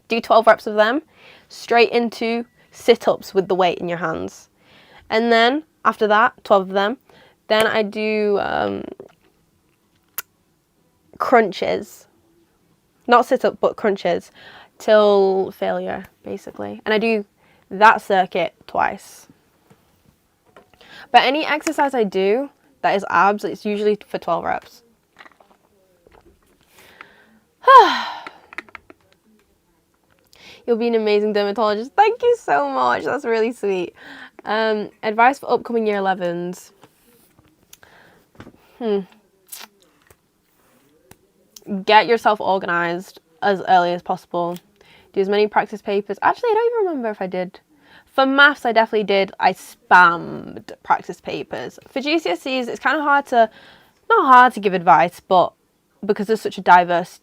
do 12 reps of them, straight into sit-ups with the weight in your hands. And then after that, 12 of them, then I do crunches. Not sit-up, but crunches till failure, basically. And I do that circuit twice. But any exercise I do that is abs, it's usually for 12 reps. You'll be an amazing dermatologist. Thank you so much. That's really sweet. Advice for upcoming year 11s. Get yourself organized as early as possible. Do as many practice papers. Actually, I don't even remember if I did. For maths, I definitely did. I spammed practice papers. For GCSEs, it's kind of not hard to give advice, but because there's such a diverse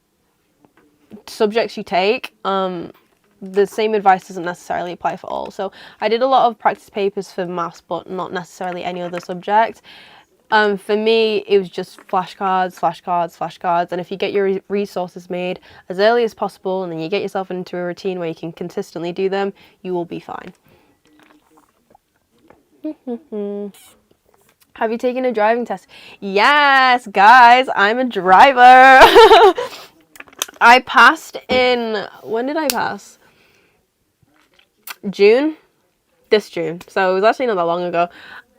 subjects you take, the same advice doesn't necessarily apply for all. So I did a lot of practice papers for maths, but not necessarily any other subject. For me, it was just flashcards. And if you get your resources made as early as possible, and then you get yourself into a routine where you can consistently do them, you will be fine. Have you taken a driving test? Yes, guys, I'm a driver. I passed in, when did I pass? June? This June. So it was actually not that long ago.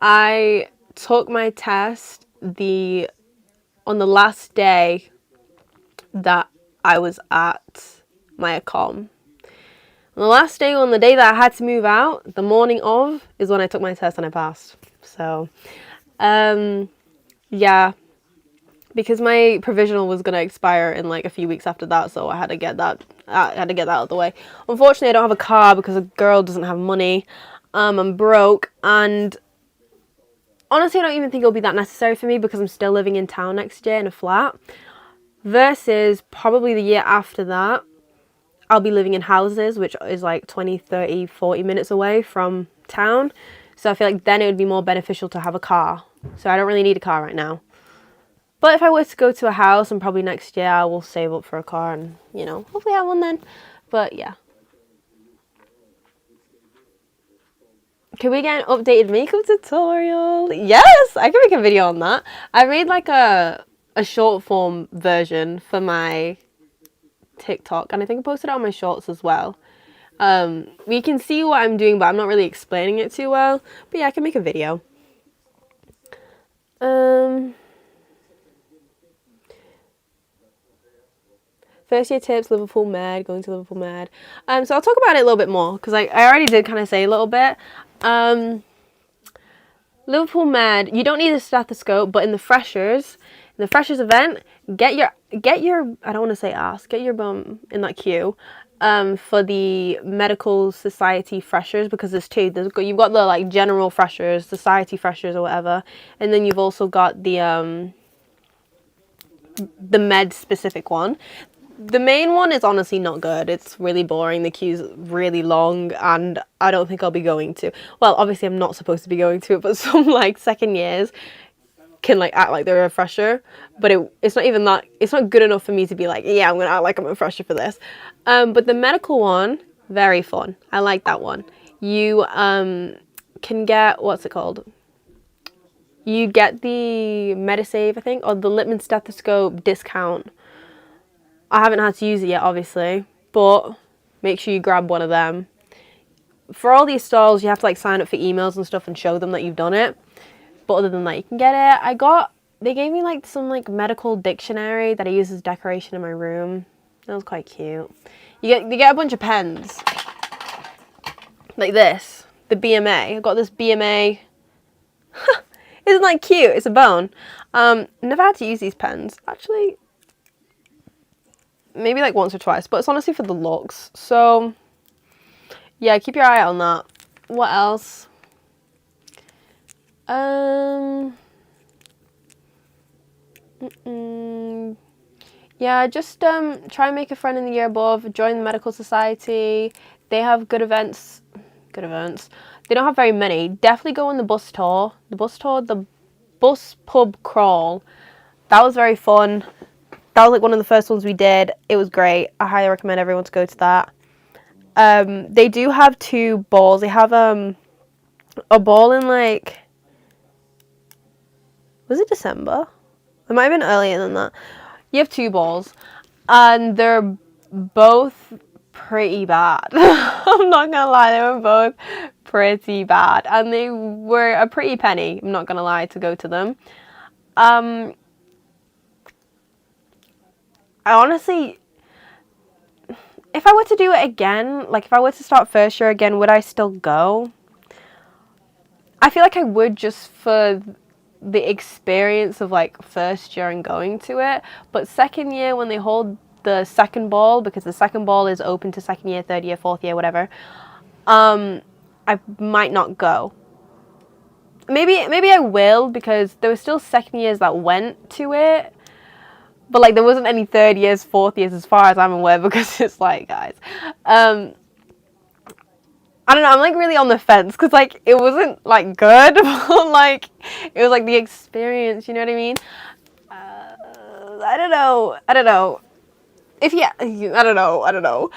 I took my test on the last day that I was at my accom. The last day, on the day that I had to move out, the morning of, is when I took my test and I passed. So, yeah, because my provisional was going to expire in like a few weeks after that, so I had to get that out of the way. Unfortunately, I don't have a car because a girl doesn't have money. I'm broke, and honestly, I don't even think it'll be that necessary for me because I'm still living in town next year in a flat. Versus probably the year after that, I'll be living in houses, which is like 20, 30, 40 minutes away from town. So I feel like then it would be more beneficial to have a car. So I don't really need a car right now. But if I were to go to a house, and probably next year I will save up for a car and, you know, hopefully have one then. But yeah. Can we get an updated makeup tutorial? Yes, I can make a video on that. I made like a short form version for my TikTok, and I think I posted it on my shorts as well. We can see what I'm doing, but I'm not really explaining it too well. But yeah, I can make a video. First year tips, Liverpool Med, going to Liverpool Med. So I'll talk about it a little bit more because I already did kind of say a little bit. Liverpool Med, you don't need a stethoscope, but in the freshers event, get your I don't want to say ass, get your bum in that queue for the medical society freshers, because there's two. You've got the like general freshers, society freshers or whatever, and then you've also got the med specific one. The main one is honestly not good. It's really boring. The queue's really long, and I don't think I'll be going to. Well, obviously I'm not supposed to be going to it, but some like second years can like act like they're a fresher, but it's not even that. It's not good enough for me to be like, yeah, I'm gonna act like I'm a fresher for this. But the medical one, very fun. I like that one. You can get, what's it called? you get the Medisave, I think, or the Littmann stethoscope discount. I haven't had to use it yet, obviously, but make sure you grab one of them. For all these stalls, you have to like sign up for emails and stuff and show them that you've done it. But other than that, you can get it. They gave me like some like medical dictionary that I use as decoration in my room. That was quite cute. You get a bunch of pens. Like this. The BMA. I got this BMA. Isn't that cute? It's a bone. Never had to use these pens. Actually, maybe like once or twice, but it's honestly for the looks. So, yeah, keep your eye out on that. What else? Yeah, just try and make a friend in the year above. Join the medical society. They have good events. Good events. They don't have very many. Definitely go on the bus tour. The bus pub crawl. That was very fun. That was like one of the first ones we did. It was great. I highly recommend everyone to go to that. They do have 2 balls. They have a ball in like, was it December? It might have been earlier than that. You have 2 balls, and they're both pretty bad. I'm not gonna lie, they were both pretty bad, and they were a pretty penny, I'm not gonna lie, to go to them. I honestly, if I were to do it again, like if I were to start first year again, would I still go? I feel like I would, just for the experience of like first year and going to it. But second year, when they hold the second ball, because the second ball is open to second year, third year, fourth year, whatever, I might not go. Maybe I will, because there were still second years that went to it, but like there wasn't any third years, fourth years as far as I'm aware, because it's like, guys, I don't know, I'm like really on the fence, because like it wasn't like good, but like it was like the experience, you know what I mean? I don't know. If yeah, I don't know.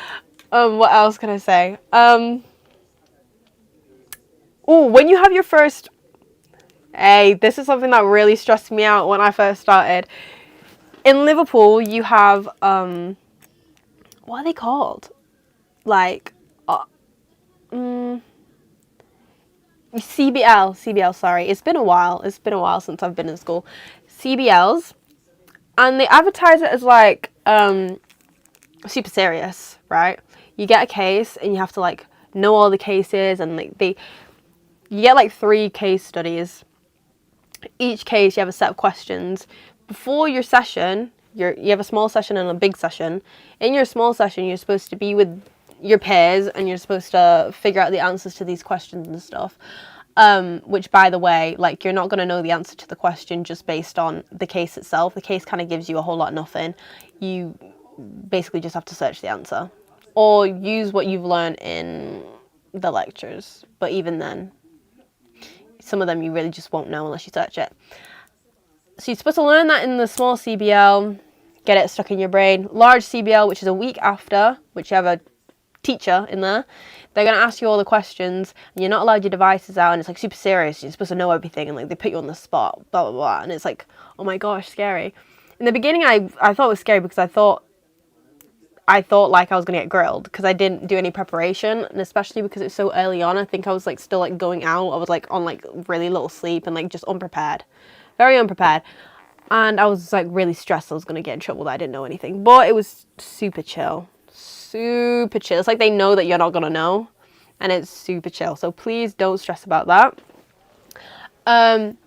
What else can I say? When you have your first, hey, this is something that really stressed me out when I first started. In Liverpool, you have, what are they called? Like, CBL, sorry. It's been a while since I've been in school. CBLs, and they advertise it as like, super serious, right? You get a case and you have to like know all the cases, and like you get like 3 case studies. Each case you have a set of questions. Before your session, you have a small session and a big session. In your small session, you're supposed to be with your peers and you're supposed to figure out the answers to these questions and stuff. Which, by the way, like, you're not going to know the answer to the question just based on the case itself. The case kind of gives you a whole lot of nothing. You basically just have to search the answer or use what you've learned in the lectures. But even then, some of them you really just won't know unless you search it. So you're supposed to learn that in the small CBL, get it stuck in your brain. Large CBL, which is a week after, which you have a teacher in there, they're going to ask you all the questions, and you're not allowed your devices out, and it's like super serious. You're supposed to know everything, and like they put you on the spot, blah blah blah, and it's like, oh my gosh, scary. In the beginning, I thought it was scary because I thought like I was going to get grilled because I didn't do any preparation, and especially because it's so early on. I think I was like still like going out. I was like on like really little sleep and like just unprepared, very unprepared, and I was like really stressed I was going to get in trouble that I didn't know anything. But it was super chill. It's like they know that you're not gonna know, and it's super chill, so please don't stress about that.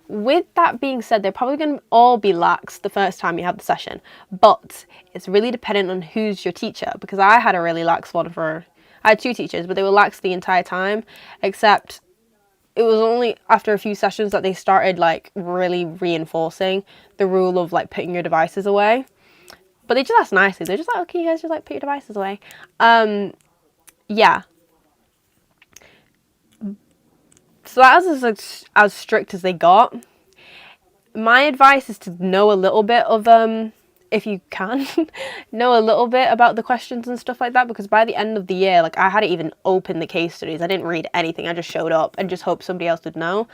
With that being said, they're probably gonna all be lax the first time you have the session, but it's really dependent on who's your teacher, because I had a really lax one. I had 2 teachers, but they were lax the entire time, except it was only after a few sessions that they started like really reinforcing the rule of like putting your devices away. But they just asked nicely. They're just like, okay, you guys just like put your devices away. Yeah. So that was as strict as they got. My advice is to know a little bit of, if you can, know a little bit about the questions and stuff like that, because by the end of the year, like I hadn't even opened the case studies. I didn't read anything. I just showed up and just hoped somebody else would know.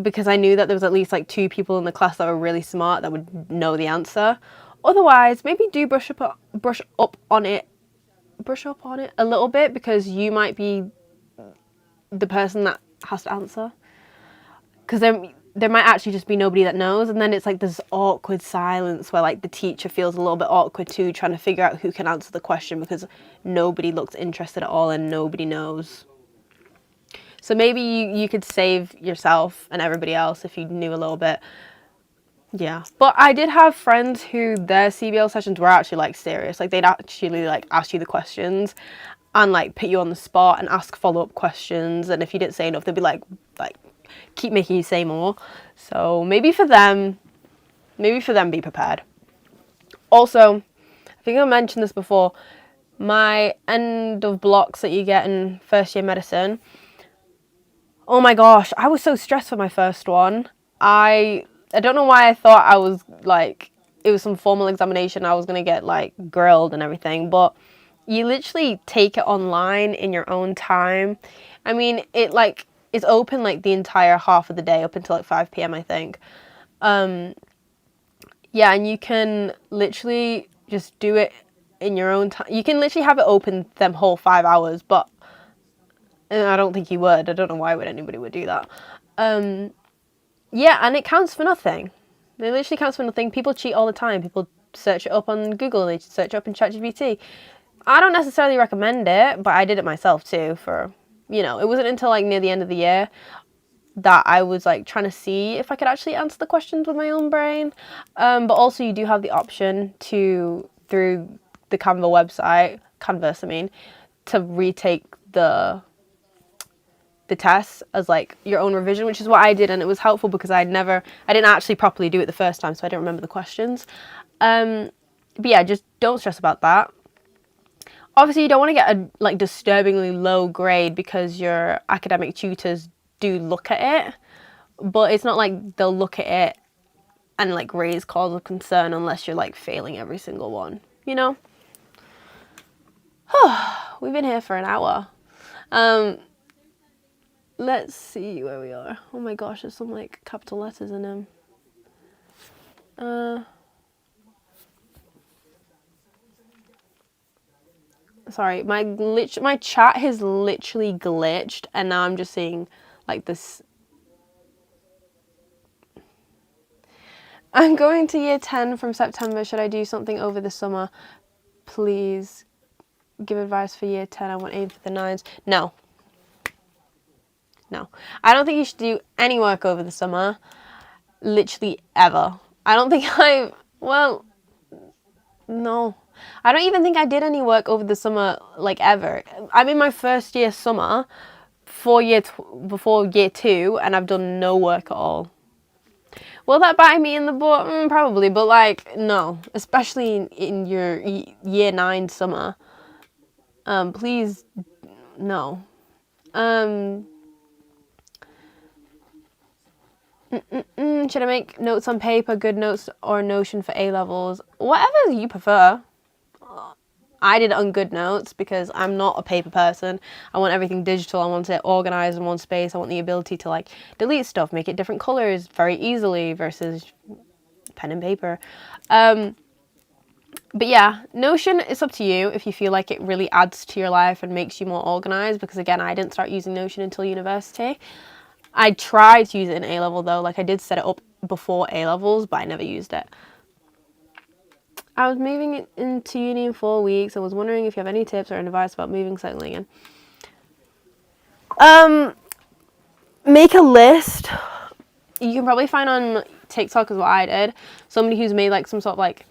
because I knew that there was at least like 2 people in the class that were really smart that would know the answer. Otherwise, maybe do brush up on it a little bit, because you might be the person that has to answer. Because there might actually just be nobody that knows, and then it's like this awkward silence where like the teacher feels a little bit awkward too, trying to figure out who can answer the question because nobody looks interested at all and nobody knows. So maybe you could save yourself and everybody else if you knew a little bit. Yeah, but I did have friends who their CBL sessions were actually like serious. Like they'd actually like ask you the questions and like put you on the spot and ask follow-up questions, and if you didn't say enough they'd be like keep making you say more. So maybe for them be prepared. Also, I think I mentioned this before, my end of blocks that you get in first year medicine, oh my gosh, I was so stressed for my first one. I don't know why I thought I was like, it was some formal examination, I was going to get like grilled and everything, but you literally take it online in your own time. I mean, it's open like the entire half of the day up until like 5 p.m. I think. Yeah, and you can literally just do it in your own time. You can literally have it open them whole 5 hours, but I don't think you would. I don't know why anybody would do that. Yeah, and it counts for nothing. It literally counts for nothing. People cheat all the time. People search it up on Google. They search it up in ChatGPT. I don't necessarily recommend it, but I did it myself too for, it wasn't until like near the end of the year that I was like trying to see if I could actually answer the questions with my own brain. But also you do have the option to, through the Canvas, to retake the tests as like your own revision, which is what I did, and it was helpful because I didn't actually properly do it the first time, so I didn't remember the questions. But yeah, just don't stress about that. Obviously, you don't want to get a like disturbingly low grade because your academic tutors do look at it, but it's not like they'll look at it and like raise cause of concern unless you're like failing every single one, We've been here for an hour. Let's see where we are. Oh my gosh, there's some like capital letters in them. Sorry, my chat has literally glitched, and now I'm just seeing like this. I'm going to year 10 from September. Should I do something over the summer? Please give advice for year 10. I want aim for the 9s. No, I don't think you should do any work over the summer, literally ever. I don't think no. I don't even think I did any work over the summer, like ever. I'm in my first year summer before year 2, and I've done no work at all. Will that bite me in the butt? Probably, but like, no. Especially in your year 9 summer. Please, no. Should I make notes on paper, good notes, or Notion for A-levels? Whatever you prefer. I did it on good notes because I'm not a paper person. I want everything digital. I want it organized in one space. I want the ability to like delete stuff, make it different colors very easily versus pen and paper. But yeah, Notion, it's up to you if you feel like it really adds to your life and makes you more organized, because again, I didn't start using Notion until university. I tried to use it in A-level though, like I did set it up before A-levels, but I never used it. I was moving into uni in 4 weeks. I was wondering if you have any tips or advice about moving, settling in. Make a list. You can probably find on TikTok, is what I did, somebody who's made like some sort of like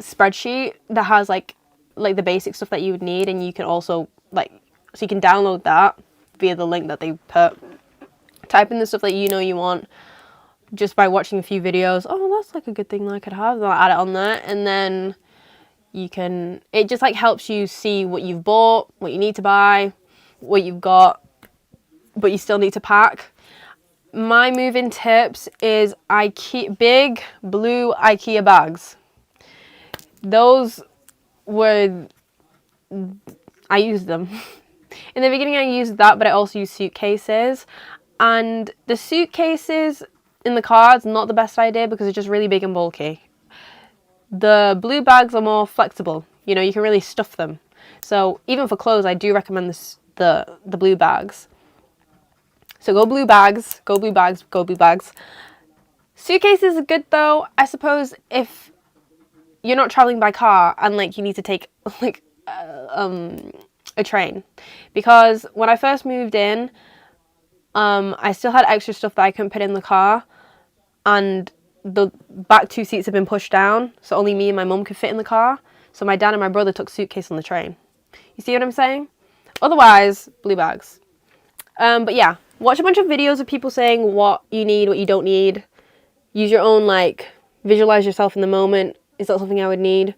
spreadsheet that has like the basic stuff that you would need, and you can also so you can download that via the link that they put. Type in the stuff that you want just by watching a few videos. Oh, that's like a good thing that I could have. Then I'll add it on there, and then it just like helps you see what you've bought, what you need to buy, what you've got, but you still need to pack. My move-in tips is I keep big blue IKEA bags. Those were, I used them. In the beginning I used that, but I also used suitcases. And the suitcases in the car is not the best idea because it's just really big and bulky. The blue bags are more flexible. You know, you can really stuff them. So even for clothes, I do recommend the blue bags. So go blue bags, go blue bags, go blue bags. Suitcases are good though, I suppose, if you're not traveling by car and like you need to take like a train. Because when I first moved in, I still had extra stuff that I couldn't put in the car, and the back 2 seats have been pushed down, so only me and my mum could fit in the car. So my dad and my brother took suitcase on the train. You see what I'm saying? Otherwise, blue bags. But yeah, watch a bunch of videos of people saying what you need, what you don't need. Use your own, like, visualize yourself in the moment. Is that something I would need?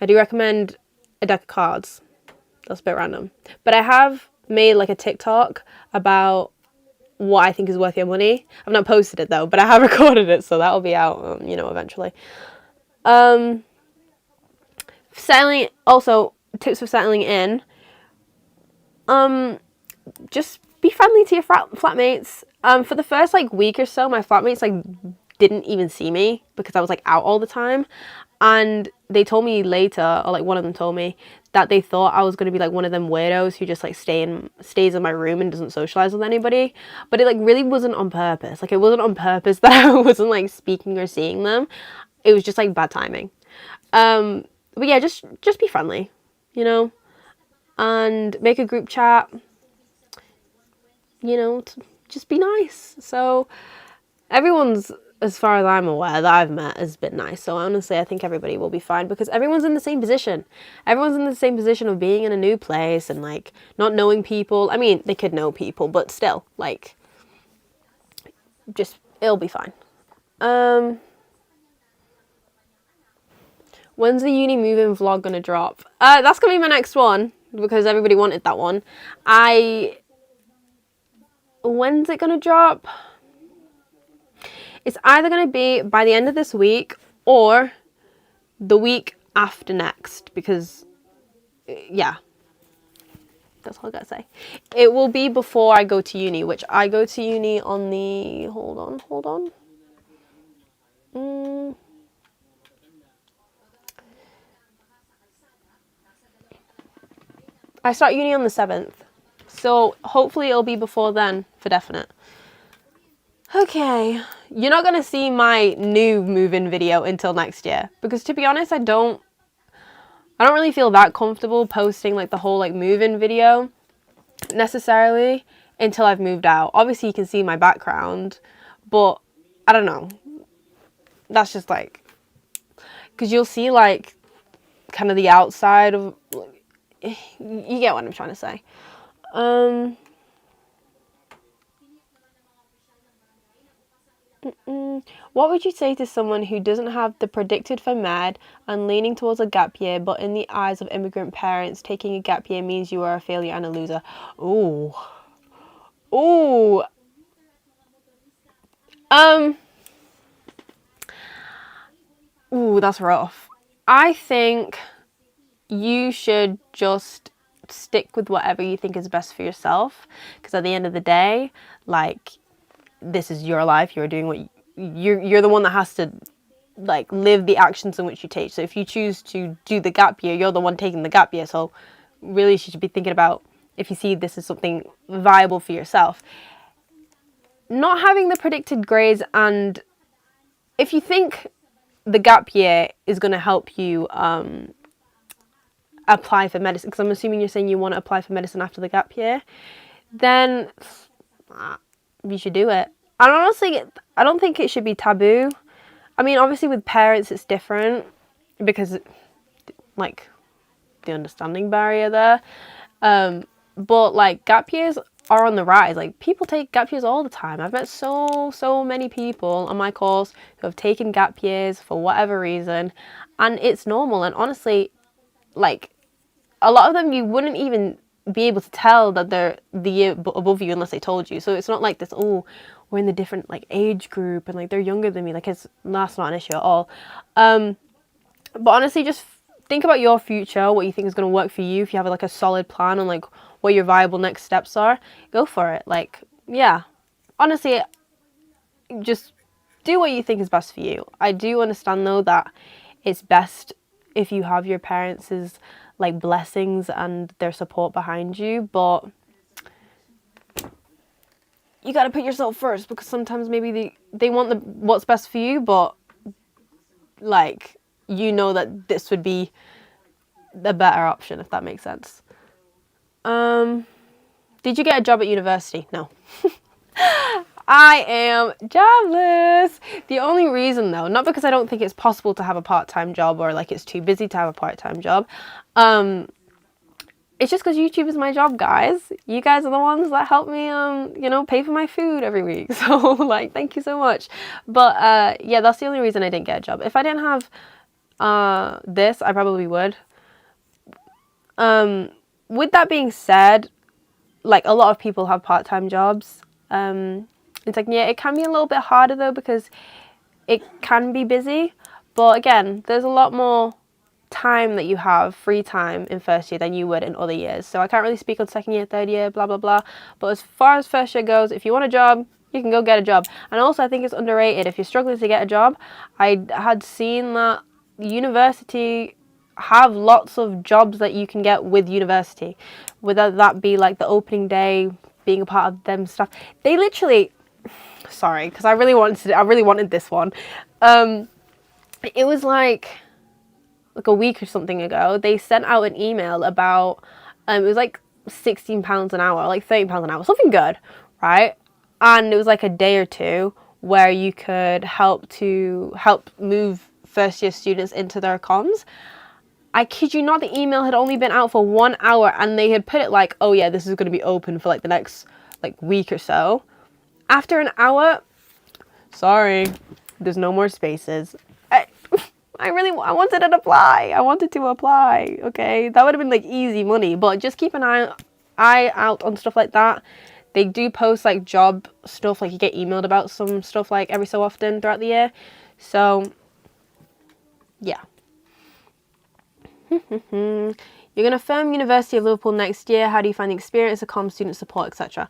I do recommend a deck of cards. That's a bit random. But I have made like a TikTok about what I think is worth your money. I've not posted it though, but I have recorded it, so that'll be out, you know, eventually. Settling, also tips for settling in. Just be friendly to your flatmates. For the first like week or so, my flatmates like didn't even see me because I was like out all the time, and they told me later, or like one of them told me, that they thought I was going to be like one of them weirdos who just like stays in my room and doesn't socialize with anybody. But it like really wasn't on purpose. Like it wasn't on purpose that I wasn't like speaking or seeing them. It was just like bad timing. But yeah, just be friendly, you know, and make a group chat, you know, just be nice. So everyone's, as far as I'm aware, that I've met has been nice. So honestly, I think everybody will be fine because everyone's in the same position. Everyone's in the same position of being in a new place and like not knowing people. I mean, they could know people, but still, like, just, it'll be fine. When's the uni move-in vlog gonna drop? That's gonna be my next one because everybody wanted that one. When's it gonna drop? It's either going to be by the end of this week or the week after next because, yeah, that's all I got to say. It will be before I go to uni, which I go to uni on the, hold on. I start uni on the 7th, so hopefully it'll be before then for definite. Okay, you're not going to see my new move-in video until next year because, to be honest, I don't really feel that comfortable posting like the whole like move-in video necessarily until I've moved out. Obviously you can see my background, but I don't know, that's just like, because you'll see like kind of the outside of, you get what I'm trying to say. What would you say to someone who doesn't have the predicted for med and leaning towards a gap year, but in the eyes of immigrant parents, taking a gap year means you are a failure and a loser? Ooh. That's rough. I think you should just stick with whatever you think is best for yourself, because at the end of the day, like, this is your life. You're doing what you're the one that has to like live the actions in which you take. So if you choose to do the gap year, you're the one taking the gap year. So really you should be thinking about if you see this as something viable for yourself. Not having the predicted grades, and if you think the gap year is going to help you apply for medicine, because I'm assuming you're saying you want to apply for medicine after the gap year, then you should do it. And honestly, I don't think it should be taboo. I mean, obviously with parents it's different because like the understanding barrier there. But like gap years are on the rise. Like people take gap years all the time. I've met so many people on my course who have taken gap years for whatever reason, and it's normal. And honestly, like a lot of them you wouldn't even be able to tell that they're the year above you unless they told you. So it's not like this, oh, we're in the different like age group and like they're younger than me. Like that's not an issue at all. But honestly, just think about your future, what you think is going to work for you. If you have like a solid plan on like what your viable next steps are, go for it. Like, yeah, honestly, just do what you think is best for you. I do understand though that it's best if you have your parents' like blessings and their support behind you, but you got to put yourself first, because sometimes maybe they want what's best for you, but like, you know that this would be the better option, if that makes sense. Did you get a job at university? No. I am jobless. The only reason though, not because I don't think it's possible to have a part-time job or like it's too busy to have a part-time job. It's just because YouTube is my job, guys. You guys are the ones that help me, you know, pay for my food every week. So like, thank you so much. But yeah, that's the only reason I didn't get a job. If I didn't have this, I probably would. With that being said, like a lot of people have part-time jobs. It's like, yeah, it can be a little bit harder though, because it can be busy. But again, there's a lot more time that you have, free time, in first year than you would in other years. So I can't really speak on second year, third year, blah, blah, blah. But as far as first year goes, if you want a job, you can go get a job. And also I think it's underrated. If you're struggling to get a job, I had seen that university have lots of jobs that you can get with university, whether that be like the opening day, being a part of them stuff. They literally, sorry, because I really wanted this one. It was like a week or something ago, they sent out an email about, it was like £16 an hour, like £30 an hour, something good, right? And it was like a day or two where you could help move first year students into their comms. I kid you not, the email had only been out for 1 hour and they had put it like, oh yeah, this is going to be open for like the next like week or so. After an hour, sorry, there's no more spaces. I wanted to apply. I wanted to apply, okay? That would have been like easy money, but just keep an eye out on stuff like that. They do post like job stuff, like you get emailed about some stuff like every so often throughout the year. So, yeah. You're going to firm University of Liverpool next year. How do you find the experience, the comm, student support, etc.?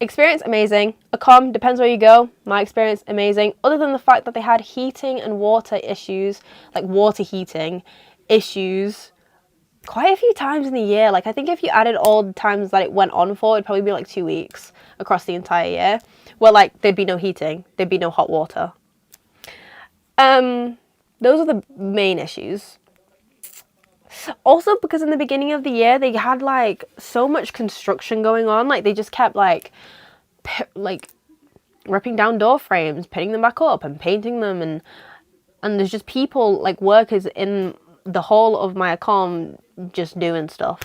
Experience, amazing. A comm, depends where you go. My experience, amazing. Other than the fact that they had heating and water issues, like water heating issues, quite a few times in the year. Like, I think if you added all the times that it went on for, it'd probably be like 2 weeks across the entire year. Well, like, there'd be no heating. There'd be no hot water. Those are the main issues. Also, because in the beginning of the year, they had like so much construction going on. Like they just kept like ripping down door frames, putting them back up and painting them. And there's just people, like workers in the whole of my comm just doing stuff.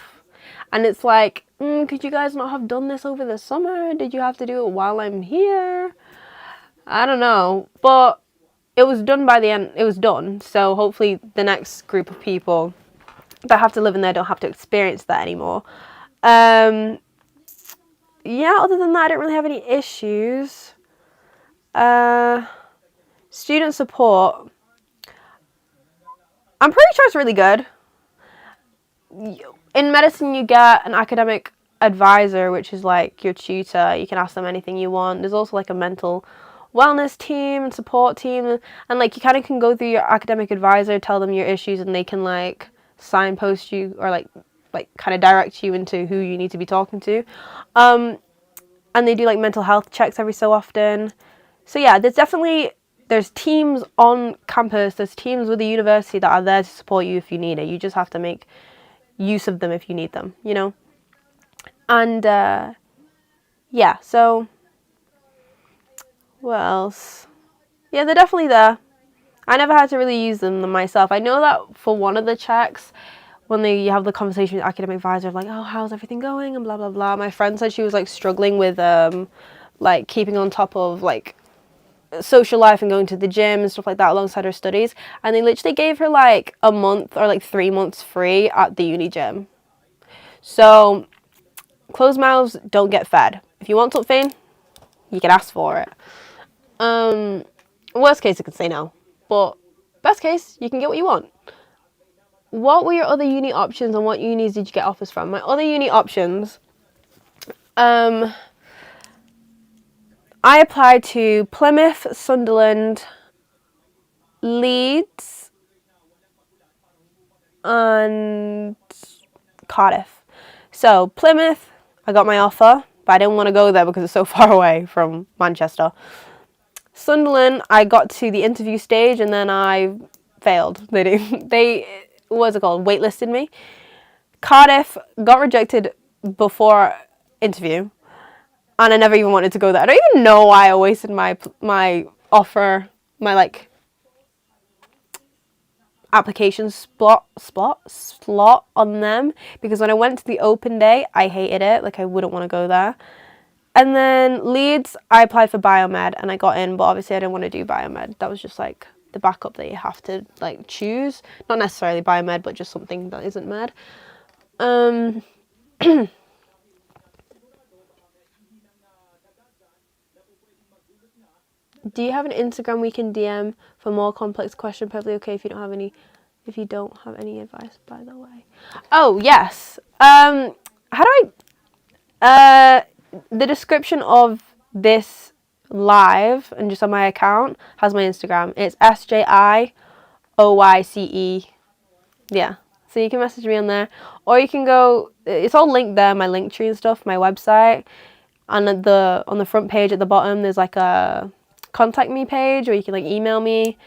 And it's like, could you guys not have done this over the summer? Did you have to do it while I'm here? I don't know. But it was done by the end. It was done. So hopefully the next group of people that have to live in there don't have to experience that anymore. Yeah, other than that, I don't really have any issues. Student support, I'm pretty sure it's really good. In medicine, you get an academic advisor, which is like your tutor. You can ask them anything you want. There's also like a mental wellness team and support team, and like you kind of can go through your academic advisor, tell them your issues, and they can like signpost you or like kind of direct you into who you need to be talking to. And they do like mental health checks every so often. So yeah, there's teams on campus, there's teams with the university that are there to support you if you need it. You just have to make use of them if you need them, you know? And yeah, so what else? Yeah, they're definitely there. I never had to really use them myself. I know that for one of the checks, when you have the conversation with the academic advisor, like, oh, how's everything going, and blah, blah, blah. My friend said she was like struggling with like keeping on top of like social life and going to the gym and stuff like that alongside her studies. And they literally gave her like a month or like 3 months free at the uni gym. So closed mouths don't get fed. If you want something, you can ask for it. Worst case, you can say no. But best case, you can get what you want. What were your other uni options and what unis did you get offers from? My other uni options, I applied to Plymouth, Sunderland, Leeds, and Cardiff. So Plymouth, I got my offer, but I didn't want to go there because it's so far away from Manchester. Sunderland, I got to the interview stage and then I failed. What's it called, waitlisted me. Cardiff, got rejected before interview, and I never even wanted to go there. I don't even know why I wasted my offer, my like application slot on them, because when I went to the open day, I hated it. Like, I wouldn't want to go there. And then Leeds, I applied for biomed and I got in, but obviously I didn't want to do biomed. That was just like the backup that you have to like choose. Not necessarily biomed, but just something that isn't med. Do you have an Instagram we can DM for more complex question? Perfectly okay if you don't have any advice, by the way. Oh yes. How do I? The description of this live and just on my account has my Instagram. It's SJIOYCE. Yeah. So you can message me on there, or you can go. It's all linked there. My link tree and stuff. My website. And on the front page at the bottom, there's like a contact me page, or you can like email me.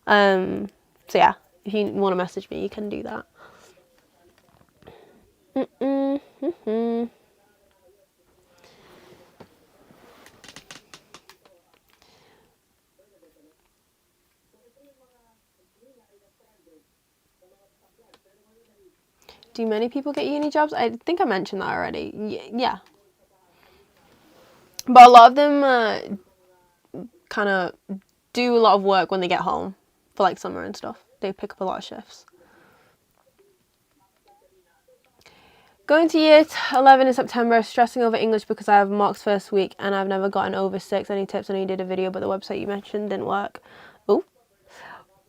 So yeah, if you want to message me, you can do that. Do many people get uni jobs? I think I mentioned that already. Yeah. But a lot of them kind of do a lot of work when they get home for like summer and stuff. They pick up a lot of shifts. Going to year 11 in September, stressing over English because I have mocks first week and I've never gotten over 6. Any tips? I know you did a video, but the website you mentioned didn't work. Ooh.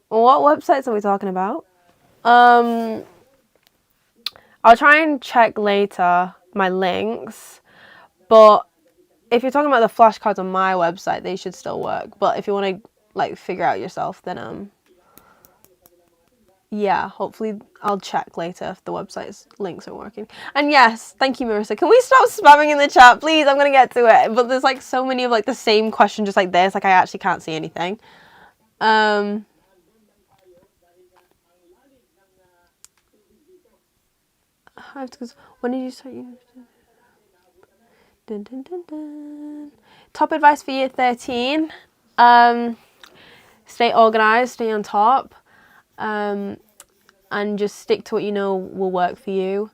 What websites are we talking about? I'll try and check later my links, but if you're talking about the flashcards on my website, they should still work. But if you want to like figure out yourself, then yeah, hopefully I'll check later if the website's links are working. And yes, thank you, Marissa. Can we stop spamming in the chat, please? I'm gonna get to it. But there's like so many of like the same question just like this, like I actually can't see anything. When did you start using? Dun, dun, dun, dun. Top advice for year 13. Stay organised, stay on top, and just stick to what you know will work for you,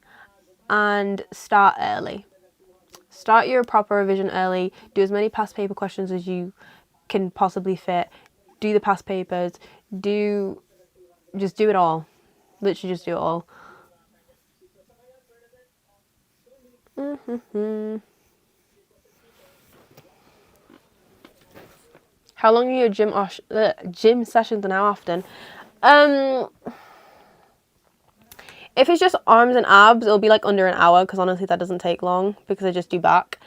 and start early. Start your proper revision early. Do as many past paper questions as you can possibly fit. Do the past papers. Just do it all. Literally just do it all. How long are your gym sessions and how often? If it's just arms and abs, it'll be like under an hour because honestly that doesn't take long because I just do back.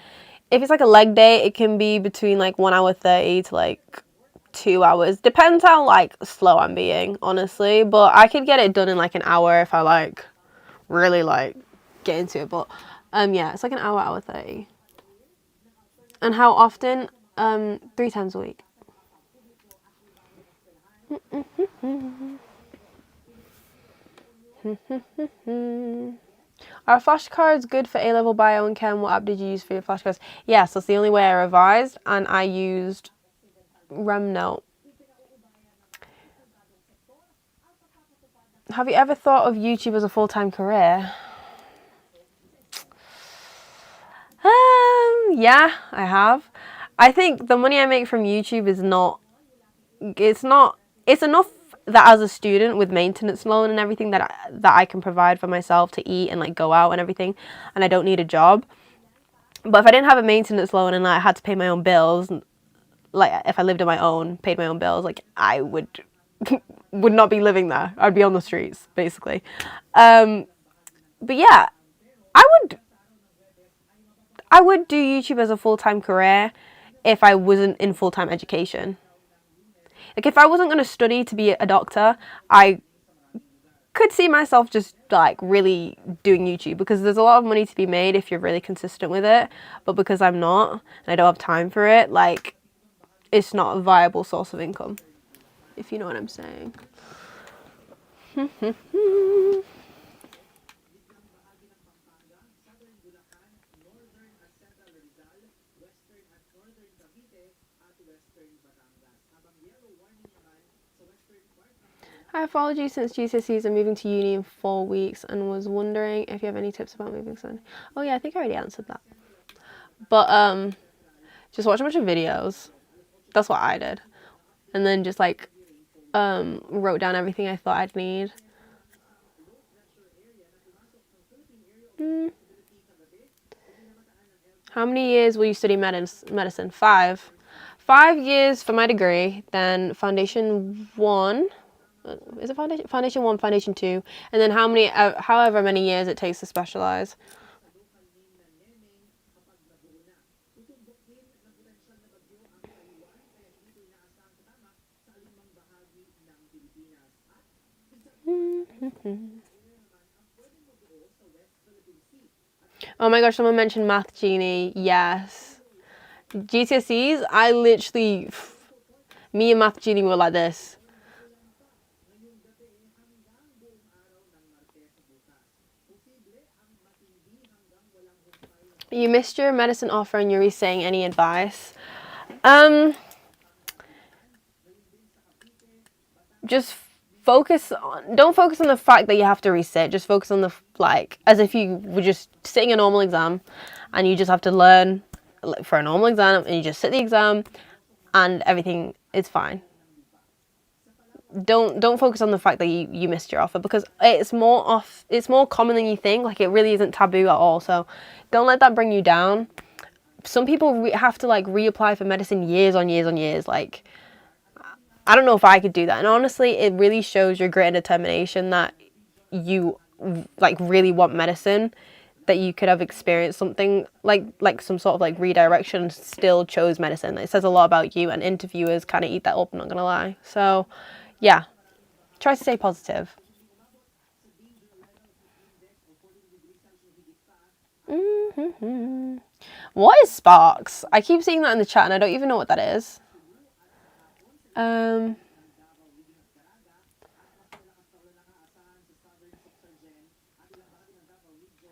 If it's like a leg day, it can be between like 1 hour 30 to like 2 hours. Depends how like slow I'm being, honestly. But I could get it done in like an hour if I like really like get into it. But yeah, it's like an hour 30. And how often? 3 times a week. Are flashcards good for A-level bio and chem? What app did you use for your flashcards? Yes, that's the only way I revised, and I used Remnote. Have you ever thought of YouTube as a full-time career? Yeah, I have. I think the money I make from YouTube is it's enough that as a student with maintenance loan and everything that I can provide for myself to eat and like go out and everything, and I don't need a job. But if I didn't have a maintenance loan and I had to pay my own bills, like if I lived on my own, paid my own bills, like I would not be living there. I'd be on the streets basically. But yeah, I would do YouTube as a full-time career if I wasn't in full-time education. Like, if I wasn't going to study to be a doctor, I could see myself just like really doing YouTube, because there's a lot of money to be made if you're really consistent with it. But because I'm not, and I don't have time for it, like, it's not a viable source of income, if you know what I'm saying. I followed you since GCSEs and moving to uni in 4 weeks, and was wondering if you have any tips about moving soon. Oh yeah, I think I already answered that. But just watch a bunch of videos. That's what I did. And then just like wrote down everything I thought I'd need. How many years will you study medicine? 5. 5 years for my degree, then foundation 1. Is it foundation 1, foundation 2, and then however many years it takes to specialize. Oh my gosh, someone mentioned Math Genie. Yes. GCSEs, me and Math Genie were like this. You missed your medicine offer and you're saying any advice? Just don't focus on the fact that you have to resit. Just focus on as if you were just sitting a normal exam and you just have to learn for a normal exam, and you just sit the exam and everything is fine. Don't focus on the fact that you missed your offer, because it's more common than you think. Like, it really isn't taboo at all, so don't let that bring you down. Some people have to like reapply for medicine years on years on years. Like, I don't know if I could do that. And honestly, it really shows your grit and determination that you like really want medicine, that you could have experienced something like some sort of like redirection, still chose medicine. It says a lot about you, and interviewers kind of eat that up, I'm not gonna lie. So yeah, try to stay positive. What is Sparks? I keep seeing that in the chat and I don't even know what that is.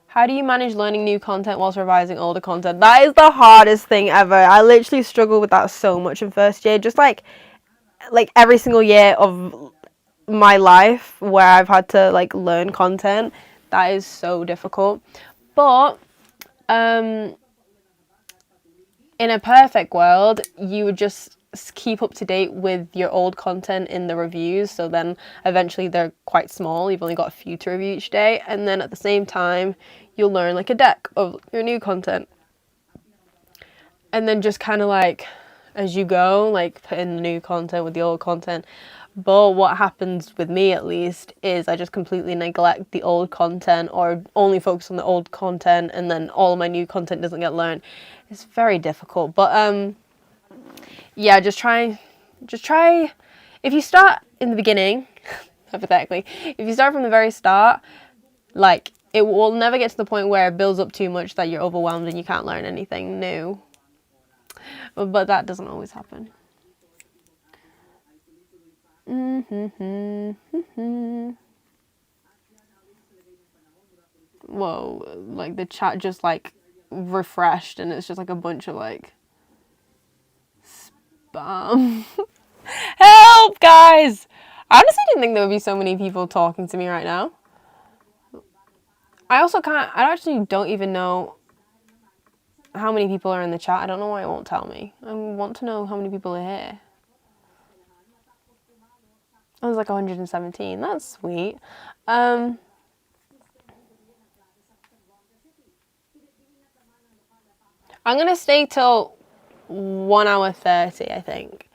How do you manage learning new content whilst revising older content? That is the hardest thing ever. I literally struggle with that so much in first year. Just like every single year of my life where I've had to like learn content, that is so difficult. But in a perfect world, you would just keep up to date with your old content in the reviews, so then eventually they're quite small, you've only got a few to review each day, and then at the same time you'll learn like a deck of your new content, and then just kind of like as you go, like put in the new content with the old content. But what happens with me, at least, is I just completely neglect the old content, or only focus on the old content, and then all of my new content doesn't get learned. It's very difficult. But yeah, just try. If you start in the beginning, hypothetically, if you start from the very start, like, it will never get to the point where it builds up too much that you're overwhelmed and you can't learn anything new. But that doesn't always happen. Whoa, like the chat just like refreshed and it's just like a bunch of like spam. Help, guys! I honestly didn't think there would be so many people talking to me right now. I actually don't even know how many people are in the chat. I don't know why it won't tell me. I want to know how many people are here. I was like 117. That's sweet. I'm gonna stay till 1 hour 30, I think.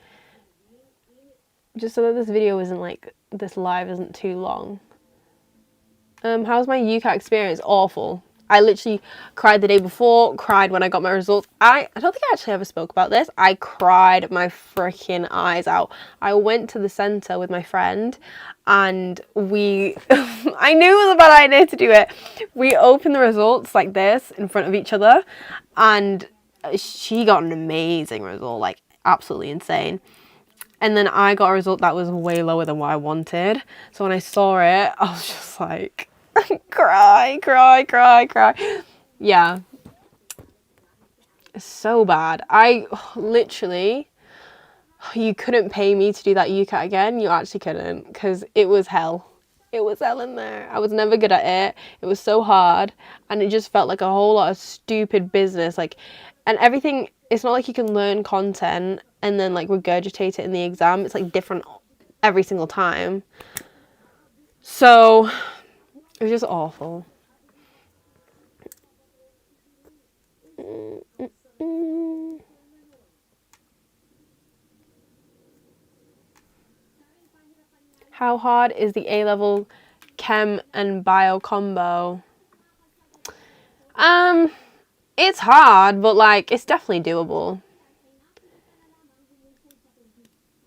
Just so that this video isn't like, this live isn't too long. How's my UCAT experience? Awful. I literally cried the day before, cried when I got my results. I don't think I actually ever spoke about this. I cried my freaking eyes out. I went to the centre with my friend and we, I knew it was a bad idea to do it. We opened the results like this in front of each other and she got an amazing result, like absolutely insane. And then I got a result that was way lower than what I wanted. So when I saw it, I was just like, cry. Yeah. It's so bad. I literally, you couldn't pay me to do that UCAT again. You actually couldn't, because it was hell. It was hell in there. I was never good at it. It was so hard. And it just felt like a whole lot of stupid business. Like, and everything, it's not like you can learn content and then like regurgitate it in the exam. It's like different every single time. So it was just awful. How hard is the A-level chem and bio combo? It's hard, but like it's definitely doable.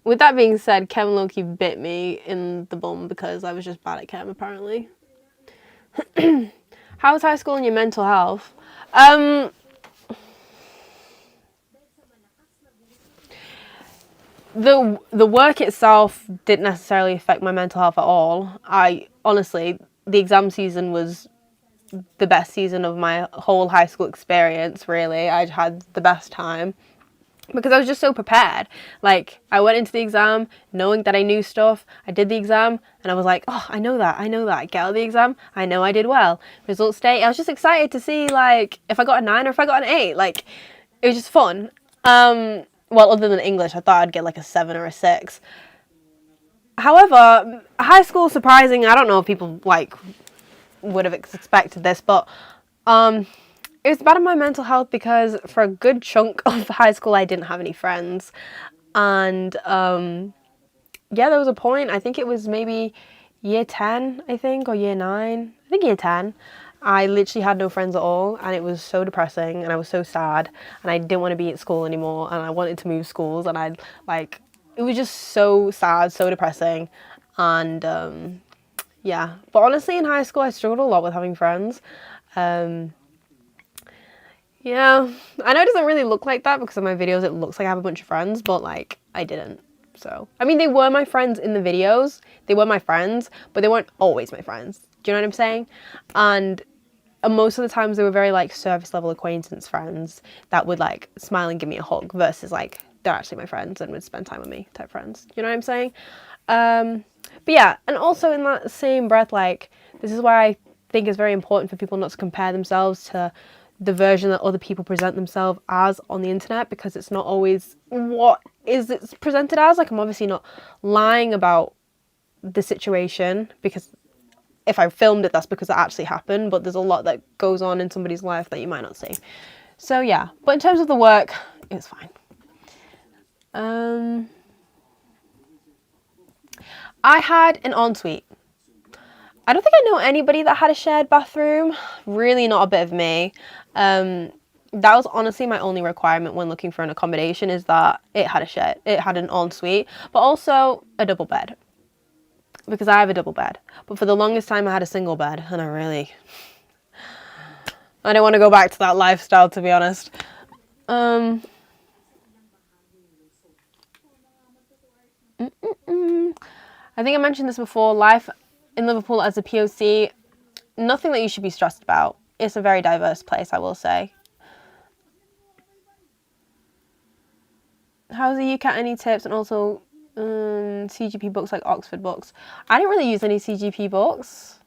With that being said, chem low-key bit me in the bum because I was just bad at chem apparently. How was high school and your mental health? The work itself didn't necessarily affect my mental health at all. I honestly, the exam season was the best season of my whole high school experience, really. I had the best time because I was just so prepared. Like, I went into the exam knowing that I knew stuff. I did the exam and I was like, oh, I know that. I get out of the exam, I know I did well. Results day, I was just excited to see, like, if I got a 9 or if I got an 8. Like, it was just fun. Well, other than English, I thought I'd get like a 7 or a 6. However, high school, surprising, I don't know if people, like, would have expected this, but it was bad on my mental health because for a good chunk of high school I didn't have any friends. And yeah, there was a point, I think it was maybe year 10, I think, or year 9. I think year 10. I literally had no friends at all and it was so depressing and I was so sad and I didn't want to be at school anymore and I wanted to move schools and it was just so sad, so depressing. And yeah, but honestly in high school I struggled a lot with having friends. Yeah, I know it doesn't really look like that because of my videos it looks like I have a bunch of friends, but like I didn't. So, I mean, they were my friends in the videos, they were my friends, but they weren't always my friends. Do you know what I'm saying? And most of the times they were very like surface level acquaintance friends that would like smile and give me a hug versus like they're actually my friends and would spend time with me type friends. You know what I'm saying? But yeah, and also in that same breath, like this is why I think it's very important for people not to compare themselves to the version that other people present themselves as on the internet, because it's not always what is it's presented as. Like, I'm obviously not lying about the situation because if I filmed it, that's because it actually happened, but there's a lot that goes on in somebody's life that you might not see. So yeah, but in terms of the work, it was fine. I had an ensuite. I don't think I know anybody that had a shared bathroom. Really not a bit of me. That was honestly my only requirement when looking for an accommodation, is that it had an ensuite, but also a double bed. Because I have a double bed. But for the longest time I had a single bed and I don't want to go back to that lifestyle, to be honest. I think I mentioned this before, life in Liverpool as a POC, nothing that you should be stressed about. It's a very diverse place, I will say. How's the UCAT? Any tips? And also CGP books like Oxford books. I didn't really use any CGP books.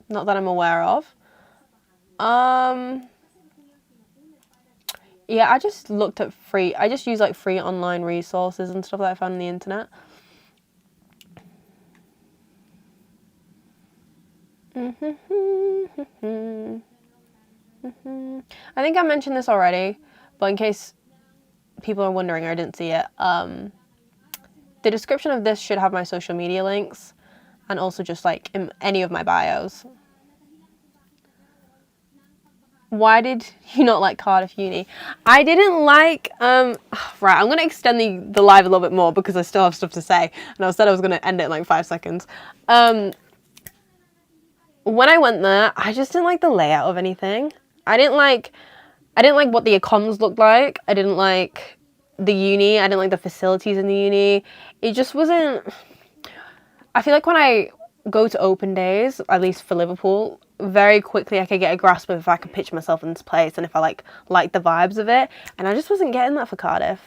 Not that I'm aware of. Yeah, I just looked at I just use like free online resources and stuff that I found on the internet. I think I mentioned this already, but in case people are wondering or I didn't see it, the description of this should have my social media links and also just like in any of my bios. Why did you not like Cardiff Uni? I didn't like, right, I'm going to extend the live a little bit more because I still have stuff to say. And I said I was going to end it in like 5 seconds. When I went there, I just didn't like the layout of anything. I didn't like what the econs looked like. I didn't like the uni. I didn't like the facilities in the uni. It just wasn't, I feel like when I go to open days, at least for Liverpool, very quickly I could get a grasp of if I could picture myself in this place and if I like the vibes of it, and I just wasn't getting that for Cardiff.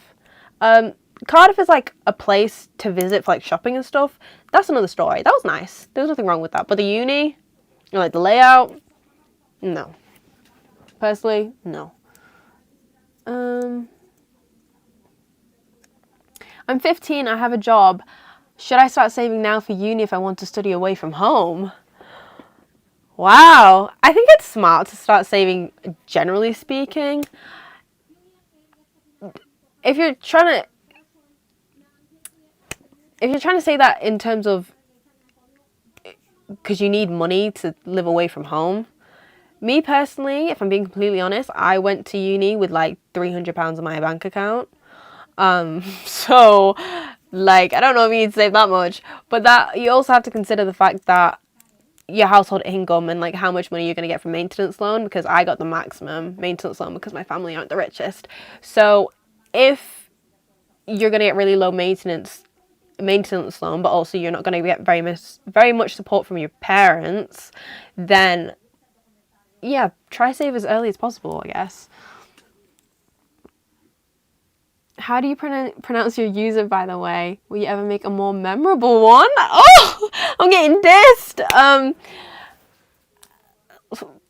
Cardiff is like a place to visit for like shopping and stuff. That's another story. That was nice. There was nothing wrong with that. But the uni, like the layout, no. Personally, no. I'm 15, I have a job. Should I start saving now for uni if I want to study away from home? Wow, I think it's smart to start saving, generally speaking. If you're trying to say that in terms of because you need money to live away from home, me personally, if I'm being completely honest, I went to uni with like £300 in my bank account. So like, I don't know if you'd save that much, but that you also have to consider the fact that your household income and like how much money you're going to get from maintenance loan, because I got the maximum maintenance loan because my family aren't the richest. So if you're going to get really low maintenance loan, but also you're not going to get very much support from your parents, then yeah, try save as early as possible, I guess. How do you pronounce your user, by the way? Will you ever make a more memorable one? Oh, I'm getting dissed. I don't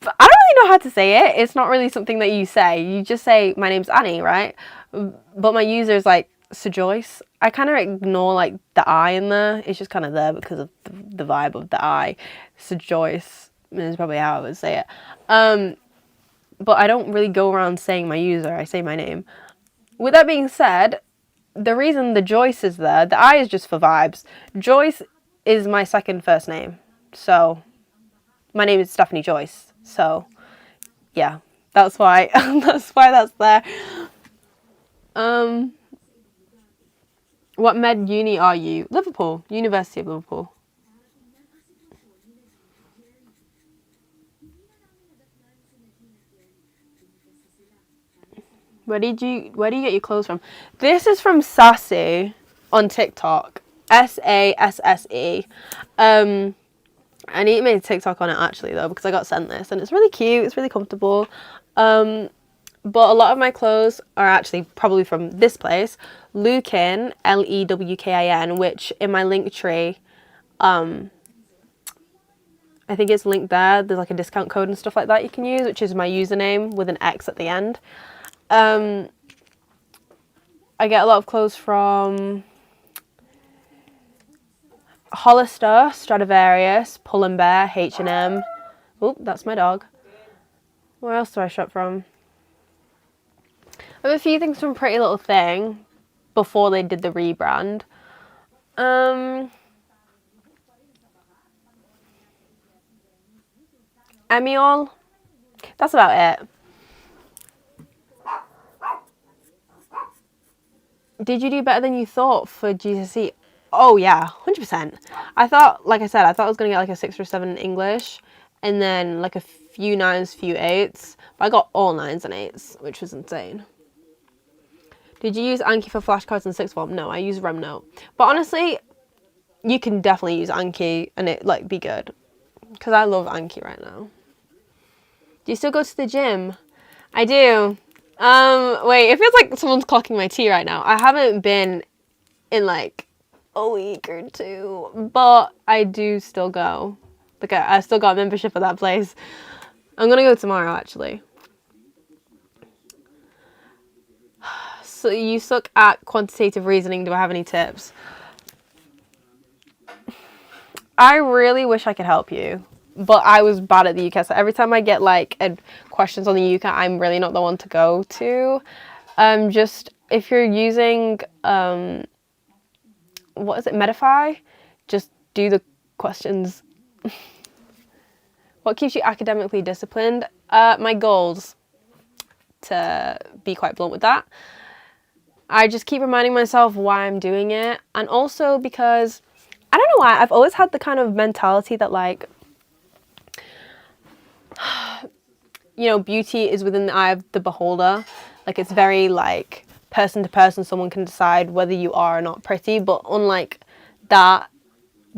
really know how to say it. It's not really something that you say. You just say, my name's Annie, right? But my user is like Sir Joyce. I kind of ignore like the I in there. It's just kind of there because of the vibe of the I. Sir Joyce is probably how I would say it. But I don't really go around saying my user. I say my name. With that being said, the reason the Joyce is there, the I is just for vibes. Joyce is my second first name. So, my name is Stephanie Joyce. So, yeah, that's why, that's there. What med uni are you? Liverpool, University of Liverpool. Where do you get your clothes from? This is from Sassy on TikTok. Sasse. I need to make a TikTok on it actually though, because I got sent this and it's really cute. It's really comfortable. But a lot of my clothes are actually probably from this place, Lewkin, Lewkin, which in my link tree, I think it's linked there. There's like a discount code and stuff like that you can use, which is my username with an X at the end. I get a lot of clothes from Hollister, Stradivarius, Pull & Bear, H&M. Oh, that's my dog. Where else do I shop from? I have a few things from Pretty Little Thing before they did the rebrand. Emiol. That's about it. Did you do better than you thought for GCSE? Oh yeah, 100%. I thought, like I said, I was going to get like a 6 or 7 in English and then like a few 9s, few 8s. But I got all 9s and 8s, which was insane. Did you use Anki for flashcards in 6th form? No, I use Remnote. But honestly, you can definitely use Anki and it like be good. Because I love Anki right now. Do you still go to the gym? I do. Wait, it feels like someone's clocking my tea right now. I haven't been in like a week or 2, but I do still go. Like I still got a membership at that place. I'm gonna go tomorrow actually. So you suck at quantitative reasoning. Do I have any tips? I really wish I could help you, but I was bad at the UCAS. So every time I get like questions on the UCAS, I'm really not the one to go to. Just if you're using what is it, Medify, just do the questions. What keeps you academically disciplined? My goals, to be quite blunt with that. I just keep reminding myself why I'm doing it. And also because, I don't know why, I've always had the kind of mentality that like, you know, beauty is within the eye of the beholder. Like it's very like person to person, someone can decide whether you are or not pretty. But unlike that,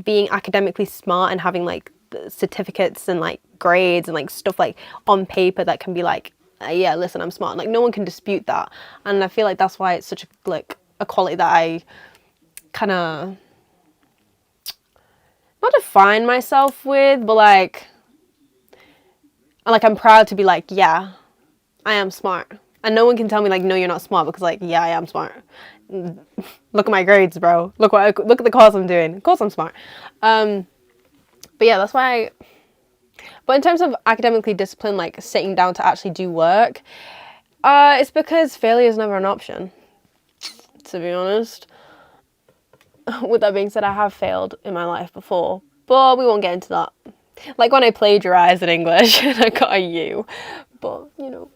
being academically smart and having like the certificates and like grades and like stuff like on paper that can be like, yeah, listen, I'm smart. Like no one can dispute that. And I feel like that's why it's such a quality that I kind of not define myself with, but like I'm proud to be like, yeah, I am smart. And no one can tell me like, no, you're not smart, because like, yeah, I am smart. Look at my grades, bro. Look at the course I'm doing. Of course I'm smart. But yeah, that's why but in terms of academically disciplined, like sitting down to actually do work, it's because failure is never an option, to be honest. With that being said, I have failed in my life before, but we won't get into that. Like when I plagiarized in English and I got a U, but you know.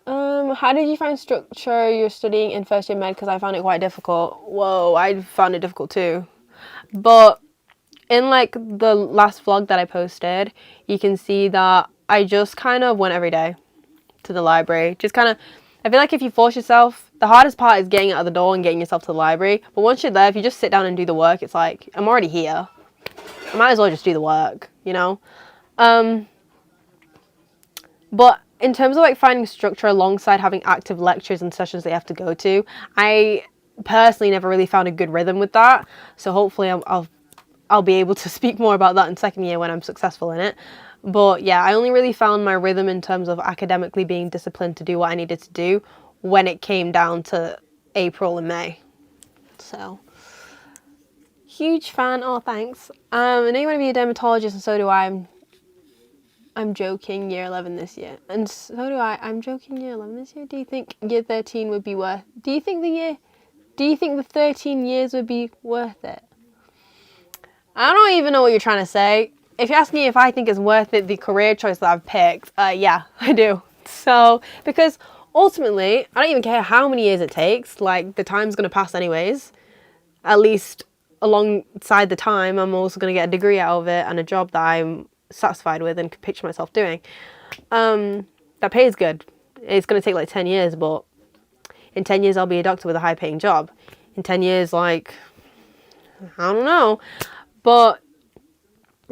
How did you find structure you're studying in first year med? Because I found it quite difficult. Whoa, I found it difficult too. But in like the last vlog that I posted, you can see that I just kind of went every day to the library. Just kind of, I feel like if you force yourself, the hardest part is getting out of the door and getting yourself to the library. But once you're there, if you just sit down and do the work, it's like, I'm already here. I might as well just do the work, you know? But in terms of like finding structure alongside having active lectures and sessions that you have to go to, I personally never really found a good rhythm with that. So hopefully I'll be able to speak more about that in second year when I'm successful in it. But yeah, I only really found my rhythm in terms of academically being disciplined to do what I needed to do when it came down to April and May. So, huge fan. Oh, thanks. I know you want to be a dermatologist, and so do I. I'm joking, year 11 this year. And so do I. I'm joking, year 11 this year. Do you think year 13 would be worth... Do you think the 13 years would be worth it? I don't even know what you're trying to say. If you ask me if I think it's worth it, the career choice that I've picked, yeah, I do. So, because ultimately, I don't even care how many years it takes. Like, the time's going to pass anyways. At least alongside the time, I'm also going to get a degree out of it and a job that I'm satisfied with and could picture myself doing. That pays good. It's going to take like 10 years, but in 10 years, I'll be a doctor with a high paying job. In 10 years, like, I don't know. But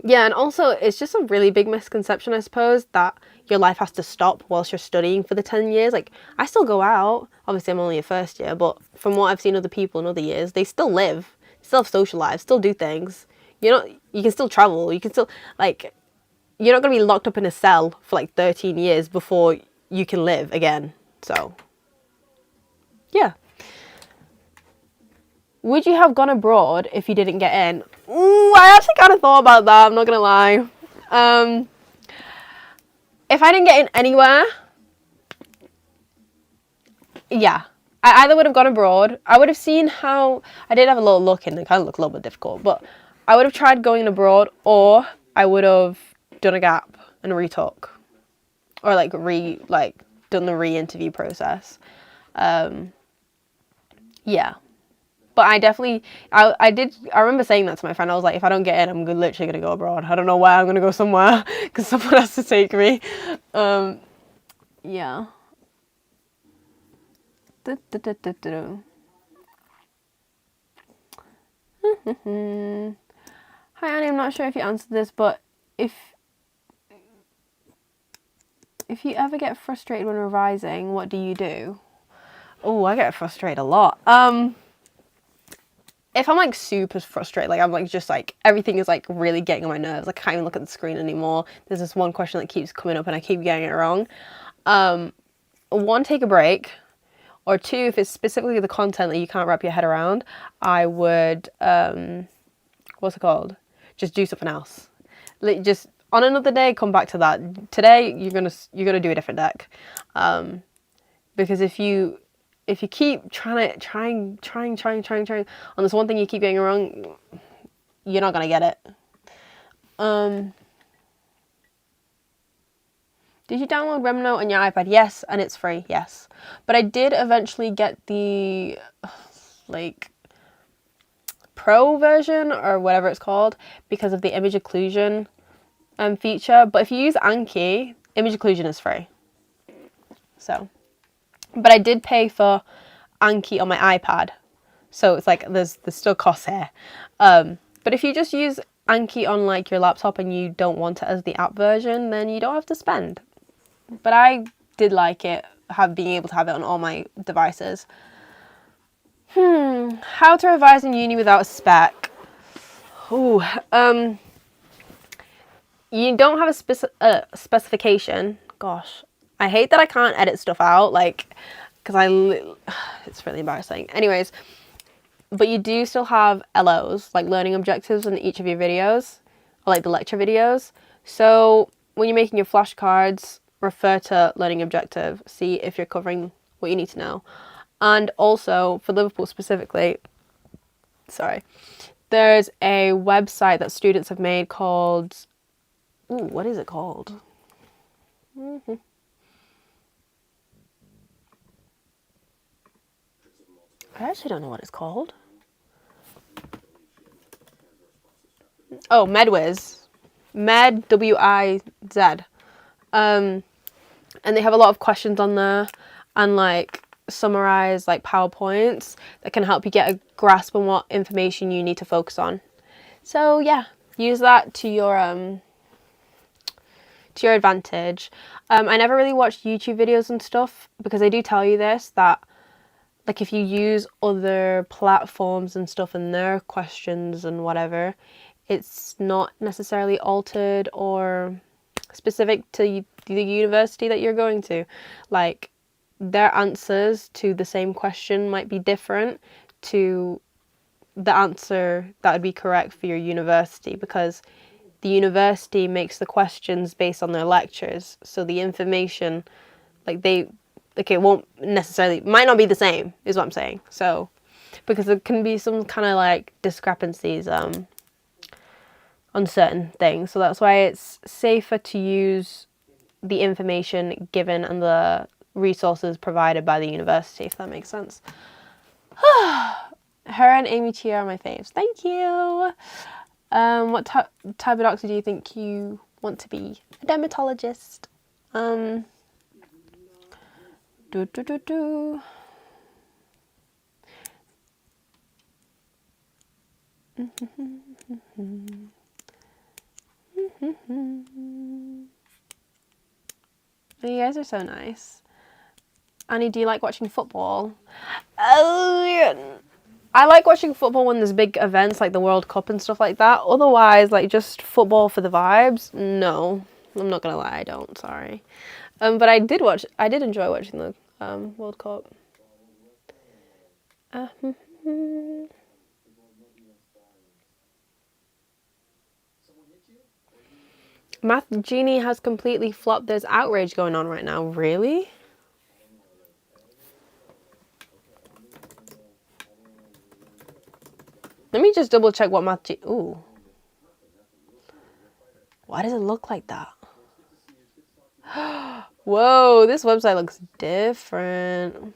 yeah, and also it's just a really big misconception, I suppose, that your life has to stop whilst you're studying for the 10 years. Like, I still go out. Obviously, I'm only a first year, but from what I've seen other people in other years, they still live, still have social lives, still do things. You can still travel. You can still, like, you're not going to be locked up in a cell for like 13 years before you can live again. So, yeah. Would you have gone abroad if you didn't get in? Ooh, I actually kind of thought about that, I'm not going to lie. If I didn't get in anywhere, yeah. I either would have gone abroad. I would have seen how... I did have a little look and it kind of looked a little bit difficult. But I would have tried going abroad, or I would have done a gap and a retalk. Or done the re-interview process. Yeah. But I definitely, I remember saying that to my friend. I was like, if I don't get in, I'm literally going to go abroad. I don't know where, I'm going to go somewhere because someone has to take me. Yeah. Hi Annie, I'm not sure if you answered this, but if you ever get frustrated when revising, what do you do? Oh, I get frustrated a lot. If I'm like super frustrated, like I'm like just like everything is like really getting on my nerves, like I can't even look at the screen anymore. There's this one question that keeps coming up and I keep getting it wrong. One, take a break, or two, if it's specifically the content that you can't wrap your head around, I would what's it called? Just do something else. Like just on another day, come back to that. Today you're gonna do a different deck, because if you keep trying on this one thing you keep getting wrong, you're not gonna get it. Did you download Remnote on your iPad? Yes, and it's free, yes. But I did eventually get the, like, pro version, or whatever it's called, because of the image occlusion feature. But if you use Anki, image occlusion is free. So, but I did pay for Anki on my iPad. So it's like, there's still costs here. But if you just use Anki on like your laptop and you don't want it as the app version, then you don't have to spend. But I did like it, being able to have it on all my devices. How to revise in uni without a spec? Ooh, you don't have a specification. Gosh, I hate that I can't edit stuff out, like, because it's really embarrassing. Anyways, but you do still have LOs, like learning objectives, in each of your videos, or like the lecture videos. So when you're making your flashcards, refer to learning objective, see if you're covering what you need to know. And also for Liverpool specifically, there's a website that students have made called, what is it called? I actually don't know what it's called. Oh, MedWiz. Med, W-I-Z. And they have a lot of questions on there, and like summarize like PowerPoints that can help you get a grasp on what information you need to focus on. So yeah, use that to your advantage. I never really watched YouTube videos and stuff, because they do tell you this, that like if you use other platforms and stuff and their questions and whatever, it's not necessarily altered or specific to the university that you're going to. Like, their answers to the same question might be different to the answer that would be correct for your university, because the university makes the questions based on their lectures. So the information, like it won't necessarily, might not be the same, is what I'm saying. So, because there can be some kind of like discrepancies on certain things. So that's why it's safer to use the information given and the resources provided by the university, if that makes sense. Her and Amy Chia are my faves. Thank you. What type of doctor do you think you want to be? A dermatologist. You guys are so nice. Annie, do you like watching football? Oh, I like watching football when there's big events like the World Cup and stuff like that. Otherwise, like just football for the vibes, no. I'm not gonna lie, I don't, sorry. But I did enjoy watching the World Cup. Math Genie has completely flopped. There's outrage going on right now. Really? Let me just double check what Math Genie... Ooh. Why does it look like that? Whoa, this website looks different.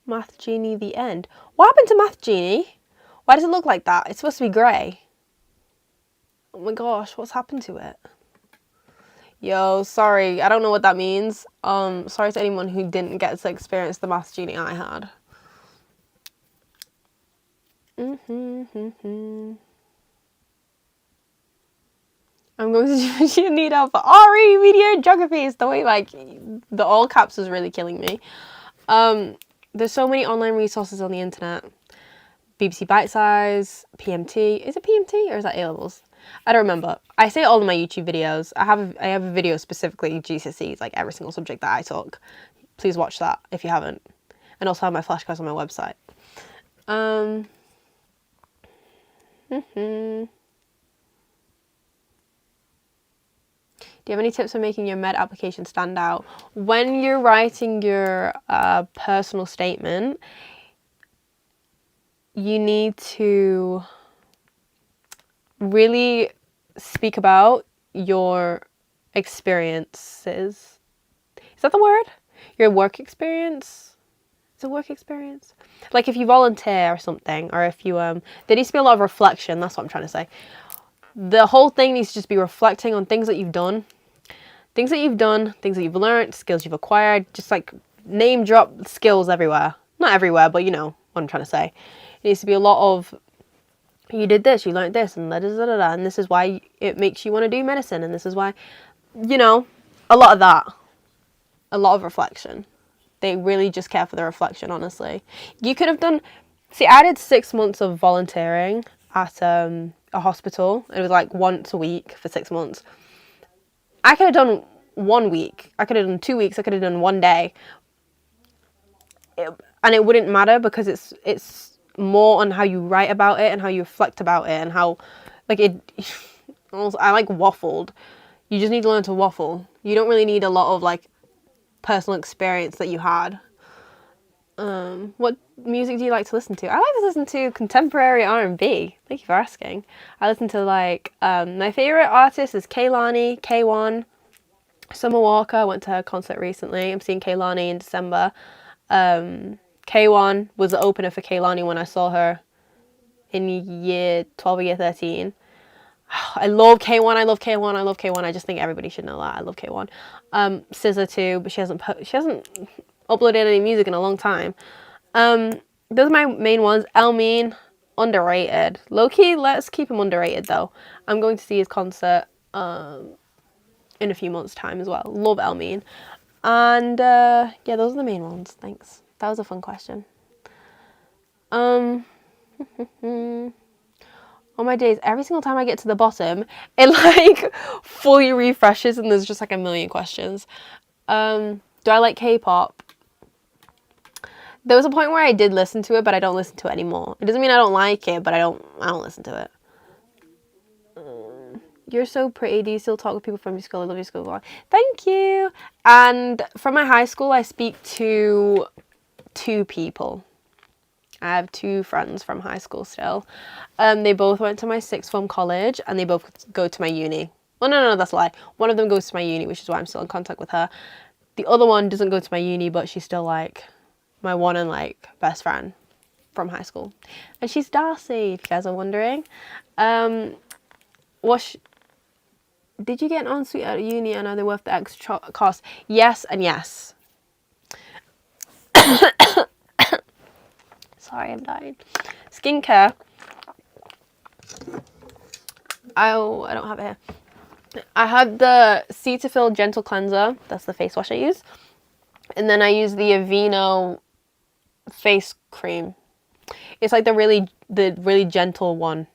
Math Genie, the end. What happened to Math Genie? Why does it look like that? It's supposed to be grey. Oh my gosh, what's happened to it? Yo, sorry, I don't know what that means. Sorry to anyone who didn't get to experience the Math Genie I had. I'm going to need help for RE, media, and geography. It's the way, like, the all caps is really killing me. There's so many online resources on the internet. BBC Bite Size, PMT. Is it PMT or is that A-levels? I don't remember. I say it all in my YouTube videos. I have a video specifically GCSEs, like every single subject that I took. Please watch that if you haven't. And also have my flashcards on my website. Do you have any tips for making your med application stand out? When you're writing your personal statement, you need to really speak about your experiences. Is that the word? Your work experience? Is it work experience? Like if you volunteer or something, or if you there needs to be a lot of reflection. That's what I'm trying to say. The whole thing needs to just be reflecting on things that you've done, things that you've learned, skills you've acquired. Just like name drop skills everywhere. Not everywhere, but you know what I'm trying to say. It needs to be a lot of, you did this, you learned this, and and this is why it makes you want to do medicine, and this is why, you know, a lot of that, a lot of reflection. They really just care for the reflection, honestly. You could have done, see, I did 6 months of volunteering at a hospital. It was like once a week for 6 months. I could have done 1 week. I could have done 2 weeks. I could have done 1 day. And it wouldn't matter because it's more on how you write about it and how you reflect about it and how, like, it, I like waffled. You just need to learn to waffle. You don't really need a lot of, like, personal experience that you had. What music do you like to listen to? I like to listen to contemporary R&B. Thank you for asking. I listen to, like, my favorite artist is Kehlani, K1, Summer Walker. I went to her concert recently. I'm seeing Kehlani in December. K1 was the opener for Kehlani when I saw her in year 12 or year 13. I love K1, I love K1, I love K1. I just think everybody should know that. I love K1. SZA too, but she hasn't uploaded any music in a long time. Those are my main ones. Elmine, underrated. Low-key, let's keep him underrated though. I'm going to see his concert in a few months' time as well. Love Elmine. And yeah, those are the main ones. Thanks. That was a fun question. On my days, every single time I get to the bottom, it like fully refreshes and there's just like a million questions. Do I like K-pop? There was a point where I did listen to it, but I don't listen to it anymore. It doesn't mean I don't like it, but I don't listen to it. You're so pretty. Do you still talk with people from your school? I love your school. Thank you. And from my high school, I speak to 2 people. I have 2 friends from high school still. They both went to my 6th form college and they both go to my uni. Well, no, that's a lie. One of them goes to my uni, which is why I'm still in contact with her. The other one doesn't go to my uni, but she's still like my one and like best friend from high school. And she's Darcy, if you guys are wondering. Did you get an ensuite at uni and are they worth the extra cost? Yes and yes. Sorry, I'm dying. Skincare. I don't have it here. I have the Cetaphil Gentle Cleanser. That's the face wash I use. And then I use the Aveeno face cream. It's like the really gentle one.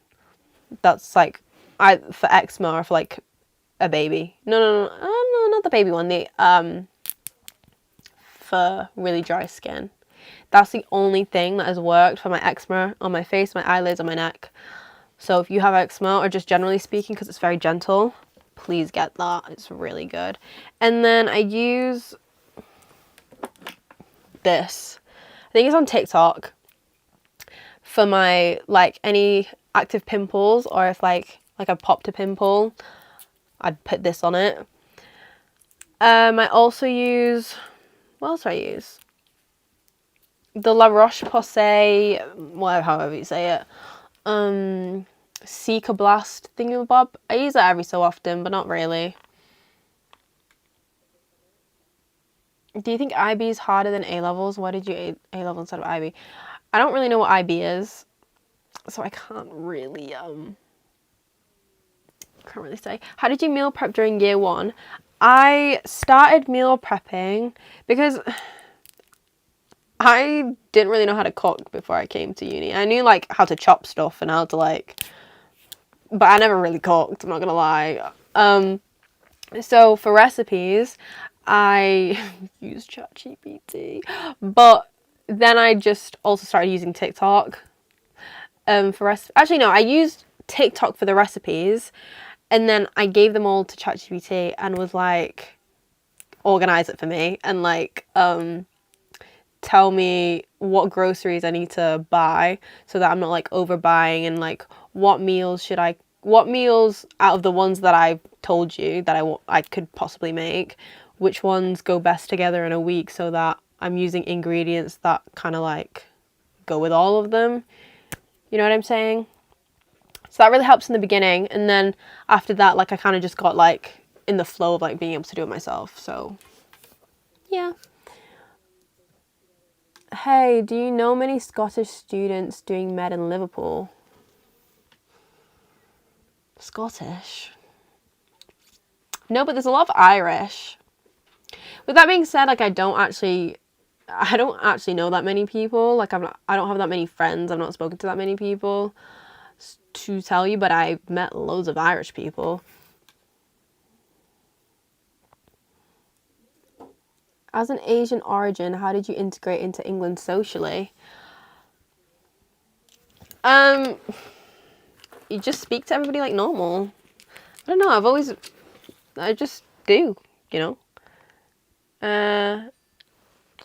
That's like for eczema or for like a baby. No, not the baby one. The for really dry skin. That's the only thing that has worked for my eczema on my face, my eyelids, and my neck. So if you have eczema, or just generally speaking, because it's very gentle, please get that. It's really good. And then I use this. I think it's on TikTok. For my, like, any active pimples, or if like I popped a pimple, I'd put this on it. I also use, what else do I use? The La Roche-Posay, whatever, however you say it, Cica Blast thingamabob. I use that every so often, but not really. Do you think IB is harder than A-levels? Why did you A-level instead of IB? I don't really know what IB is, so I can't really say. How did you meal prep during year 1? I started meal prepping because I didn't really know how to cook before I came to uni. I knew like how to chop stuff and how to like, but I never really cooked, I'm not gonna lie. So for recipes, I used ChatGPT, but then I just also started using TikTok for recipes. Actually, no, I used TikTok for the recipes, and then I gave them all to ChatGPT and was like, organize it for me and like tell me what groceries I need to buy so that I'm not like overbuying, and like what meals should I what meals out of the ones that I've told you that I could possibly make, which ones go best together in a week so that I'm using ingredients that kind of like go with all of them. You know what I'm saying? So that really helps in the beginning, and then after that, like, I kind of just got like in the flow of like being able to do it myself. So yeah. Hey, do you know many Scottish students doing med in Liverpool? Scottish? No, but there's a lot of Irish. With that being said, like, I don't actually know that many people. Like, I don't have that many friends. I've not spoken to that many people to tell you, but I've met loads of Irish people. As an Asian origin, how did you integrate into England socially? You just speak to everybody like normal. I don't know, I just do, you know?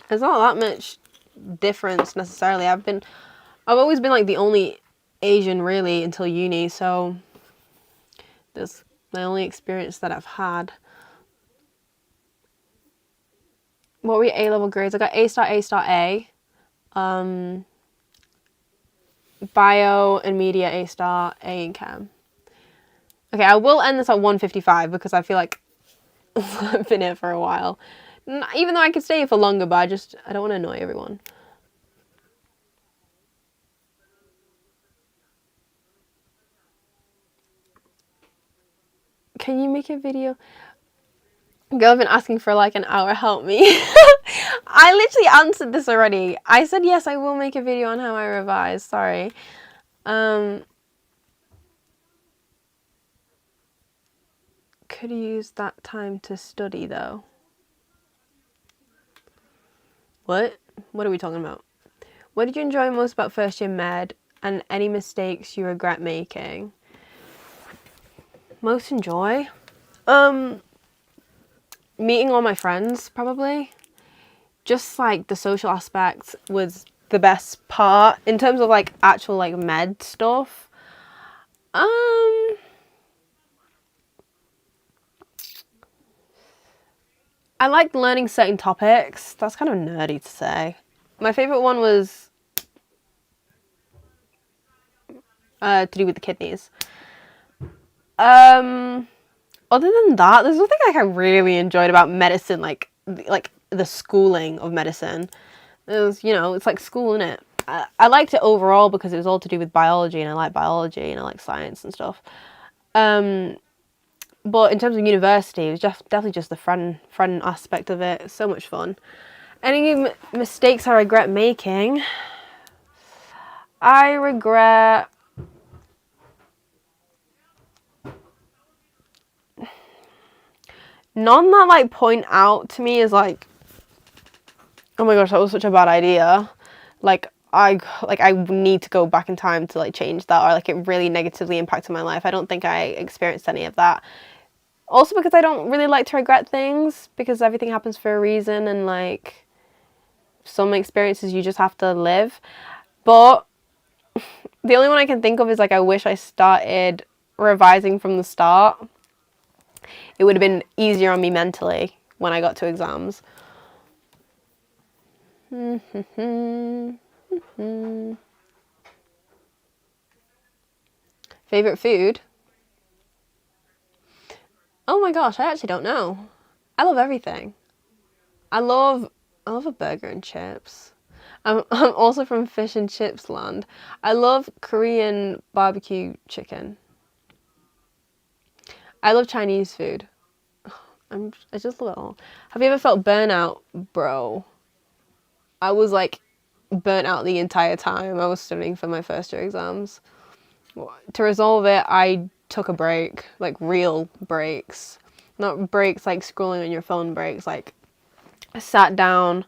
There's not that much difference necessarily. I've always been like the only Asian really until uni, so that's my only experience that I've had. What were your A-level grades? I got A star, A star, A. Bio and media, A star, A in chem. Okay, I will end this at 155 because I feel like I've been here for a while. Even though I could stay here for longer, but I don't want to annoy everyone. Can you make a video? Girl, I've been asking for like an hour, help me. I literally answered this already. I said yes, I will make a video on how I revise, sorry. Could use that time to study though. What? What are we talking about? What did you enjoy most about first year med, and any mistakes you regret making? Most enjoy? Meeting all my friends, probably. Just like the social aspect was the best part in terms of like actual like med stuff. I liked learning certain topics. That's kind of nerdy to say. My favorite one was to do with the kidneys. Other than that, there's nothing like I really enjoyed about medicine, like the schooling of medicine. It was, you know, it's like school, innit? I liked it overall because it was all to do with biology, and I like biology and I like science and stuff. But in terms of university, it was definitely just the friend aspect of it. So much fun. Any mistakes I regret making? I regret none that like point out to me as like, oh my gosh, that was such a bad idea. Like I need to go back in time to like change that, or like it really negatively impacted my life. I don't think I experienced any of that. Also because I don't really like to regret things, because everything happens for a reason, and like some experiences you just have to live. But the only one I can think of is like I wish I started revising from the start. It would have been easier on me mentally when I got to exams. Favorite food? Oh my gosh, I actually don't know. I love everything. I love a burger and chips. I'm also from fish and chips land. I love Korean barbecue chicken. I love Chinese food. I just love it all. Have you ever felt burnout, bro? I was like burnt out the entire time I was studying for my first year exams. To resolve it, I took a break, like real breaks. Not breaks like scrolling on your phone breaks, like I sat down,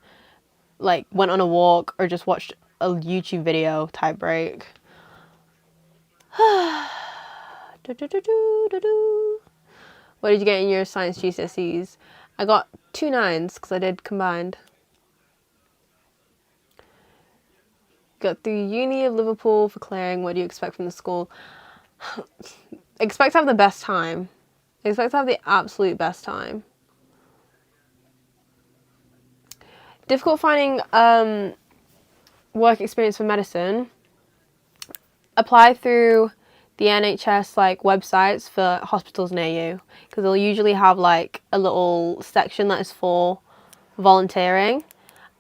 like went on a walk, or just watched a YouTube video type break. What did you get in your science GCSEs? I got 2 9s because I did combined. Got through uni of Liverpool for clearing. What do you expect from the school? expect to have the best time. Expect to have the absolute best time. Difficult finding work experience for medicine. Apply through the NHS like websites for hospitals near you, because they'll usually have like a little section that is for volunteering,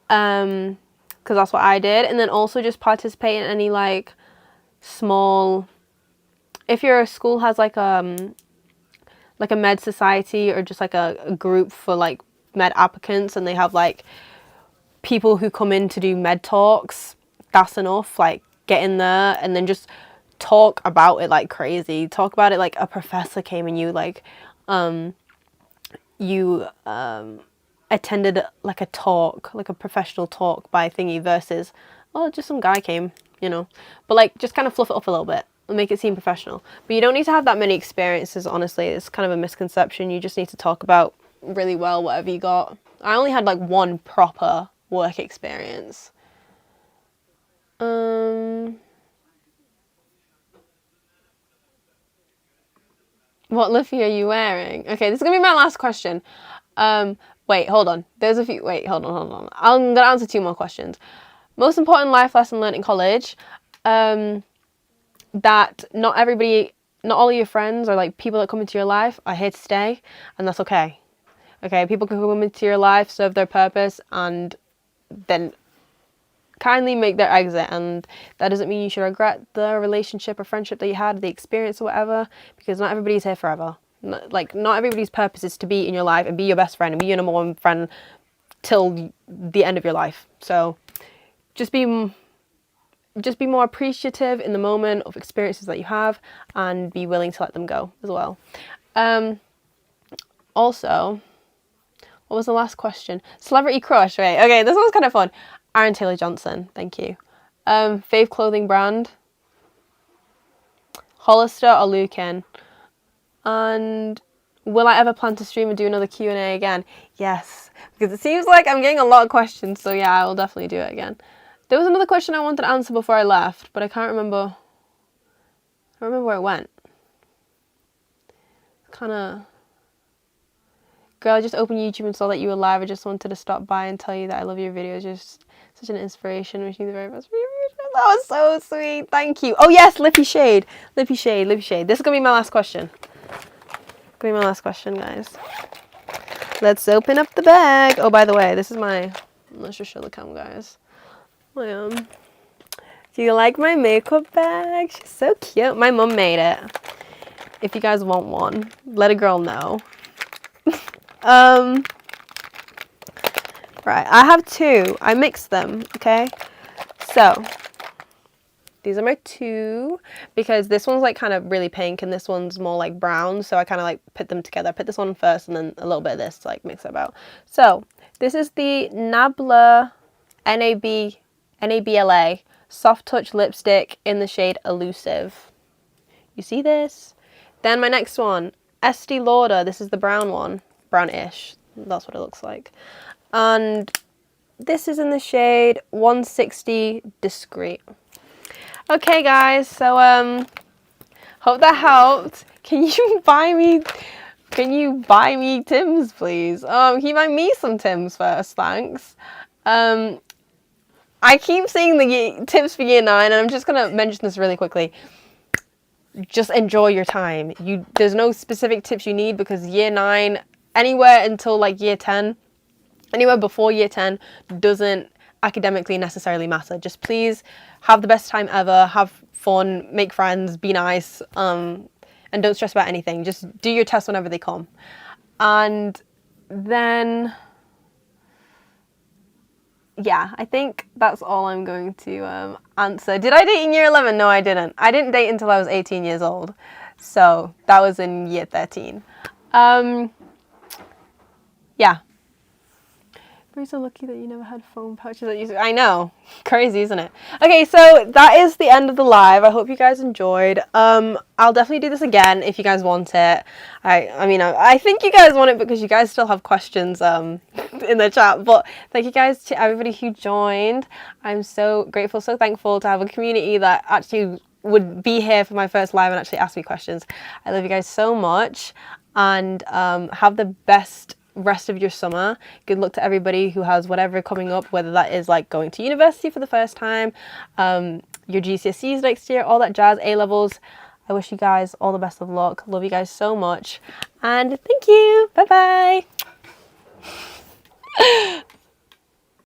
because that's what I did. And then also just participate in any like small, if your school has like a med society, or just like a group for like med applicants, and they have like people who come in to do med talks, that's enough. Like, get in there and then just talk about it like crazy. Talk about it like a professor came and you attended like a talk, like a professional talk by thingy, versus, oh, just some guy came, you know. But like, just kind of fluff it up a little bit and make it seem professional. But you don't need to have that many experiences, honestly. It's kind of a misconception. You just need to talk about really well whatever you got. I only had like one proper work experience. What lippy are you wearing? Okay, this is gonna be my last question. Wait, hold on. There's a few. Wait, hold on. I'm gonna answer 2 more questions. Most important life lesson learned in college. That not all of your friends or like people that come into your life are here to stay, and that's okay. Okay, people can come into your life, serve their purpose, and then kindly make their exit. And that doesn't mean you should regret the relationship or friendship that you had, the experience or whatever, because not everybody's here forever. Not everybody's purpose is to be in your life and be your best friend and be your number one friend till the end of your life. So just be more appreciative in the moment of experiences that you have, and be willing to let them go as well. Also, what was the last question? Celebrity crush, right? Okay, this one's kind of fun. Aaron Taylor Johnson, thank you. Fave clothing brand? Hollister or Lukin? And will I ever plan to stream and do another Q&A again? Yes, because it seems like I'm getting a lot of questions, so yeah, I will definitely do it again. There was another question I wanted to answer before I left, but I can't remember. I don't remember where it went. Kind of... Girl, I just opened YouTube and saw that you were live. I just wanted to stop by and tell you that I love your videos. You're just such an inspiration. Wishing you the very best for your future. That was so sweet. Thank you. Oh yes, Lippy Shade. This is gonna be my last question. Guys. Let's open up the bag. Oh, by the way, this is my... Let's just show the cam, guys. Do you like my makeup bag? She's so cute. My mum made it. If you guys want one, let a girl know. Right, I have 2. I mixed them, okay? So, these are my 2, because this one's like kind of really pink and this one's more like brown, so I kind of like put them together. I put this one first and then a little bit of this to like mix it about. So, this is the Nabla NABLA Soft Touch Lipstick in the shade Elusive. You see this? Then my next one, Estee Lauder. This is the brown one. Brownish. That's what it looks like. And this is in the shade 160 Discreet. Okay, guys. So, hope that helped. Can you buy me Tim's, please? Can you buy me some Tim's first? Thanks. I keep seeing the tips for year 9, and I'm just going to mention this really quickly. Just enjoy your time. There's no specific tips you need, because year 9, anywhere until like year 10, anywhere before year 10 doesn't academically necessarily matter. Just please have the best time ever, have fun, make friends, be nice, and don't stress about anything. Just do your tests whenever they come. And then... yeah, I think that's all I'm going to answer. Did I date in year 11? No, I didn't. I didn't date until I was 18 years old. So that was in year 13. Yeah. You're so lucky that you never had foam pouches that you... I know. Crazy, isn't it? Okay, so that is the end of the live. I hope you guys enjoyed. I'll definitely do this again if you guys want it. I think you guys want it because you guys still have questions in the chat. But thank you guys to everybody who joined. I'm so grateful, so thankful to have a community that actually would be here for my first live and actually ask me questions. I love you guys so much, and have the best rest of your summer. Good luck to everybody who has whatever coming up, whether that is like going to university for the first time, your GCSEs next year, all that jazz, A-levels. I wish you guys all the best of luck. Love you guys so much, and thank you. Bye bye.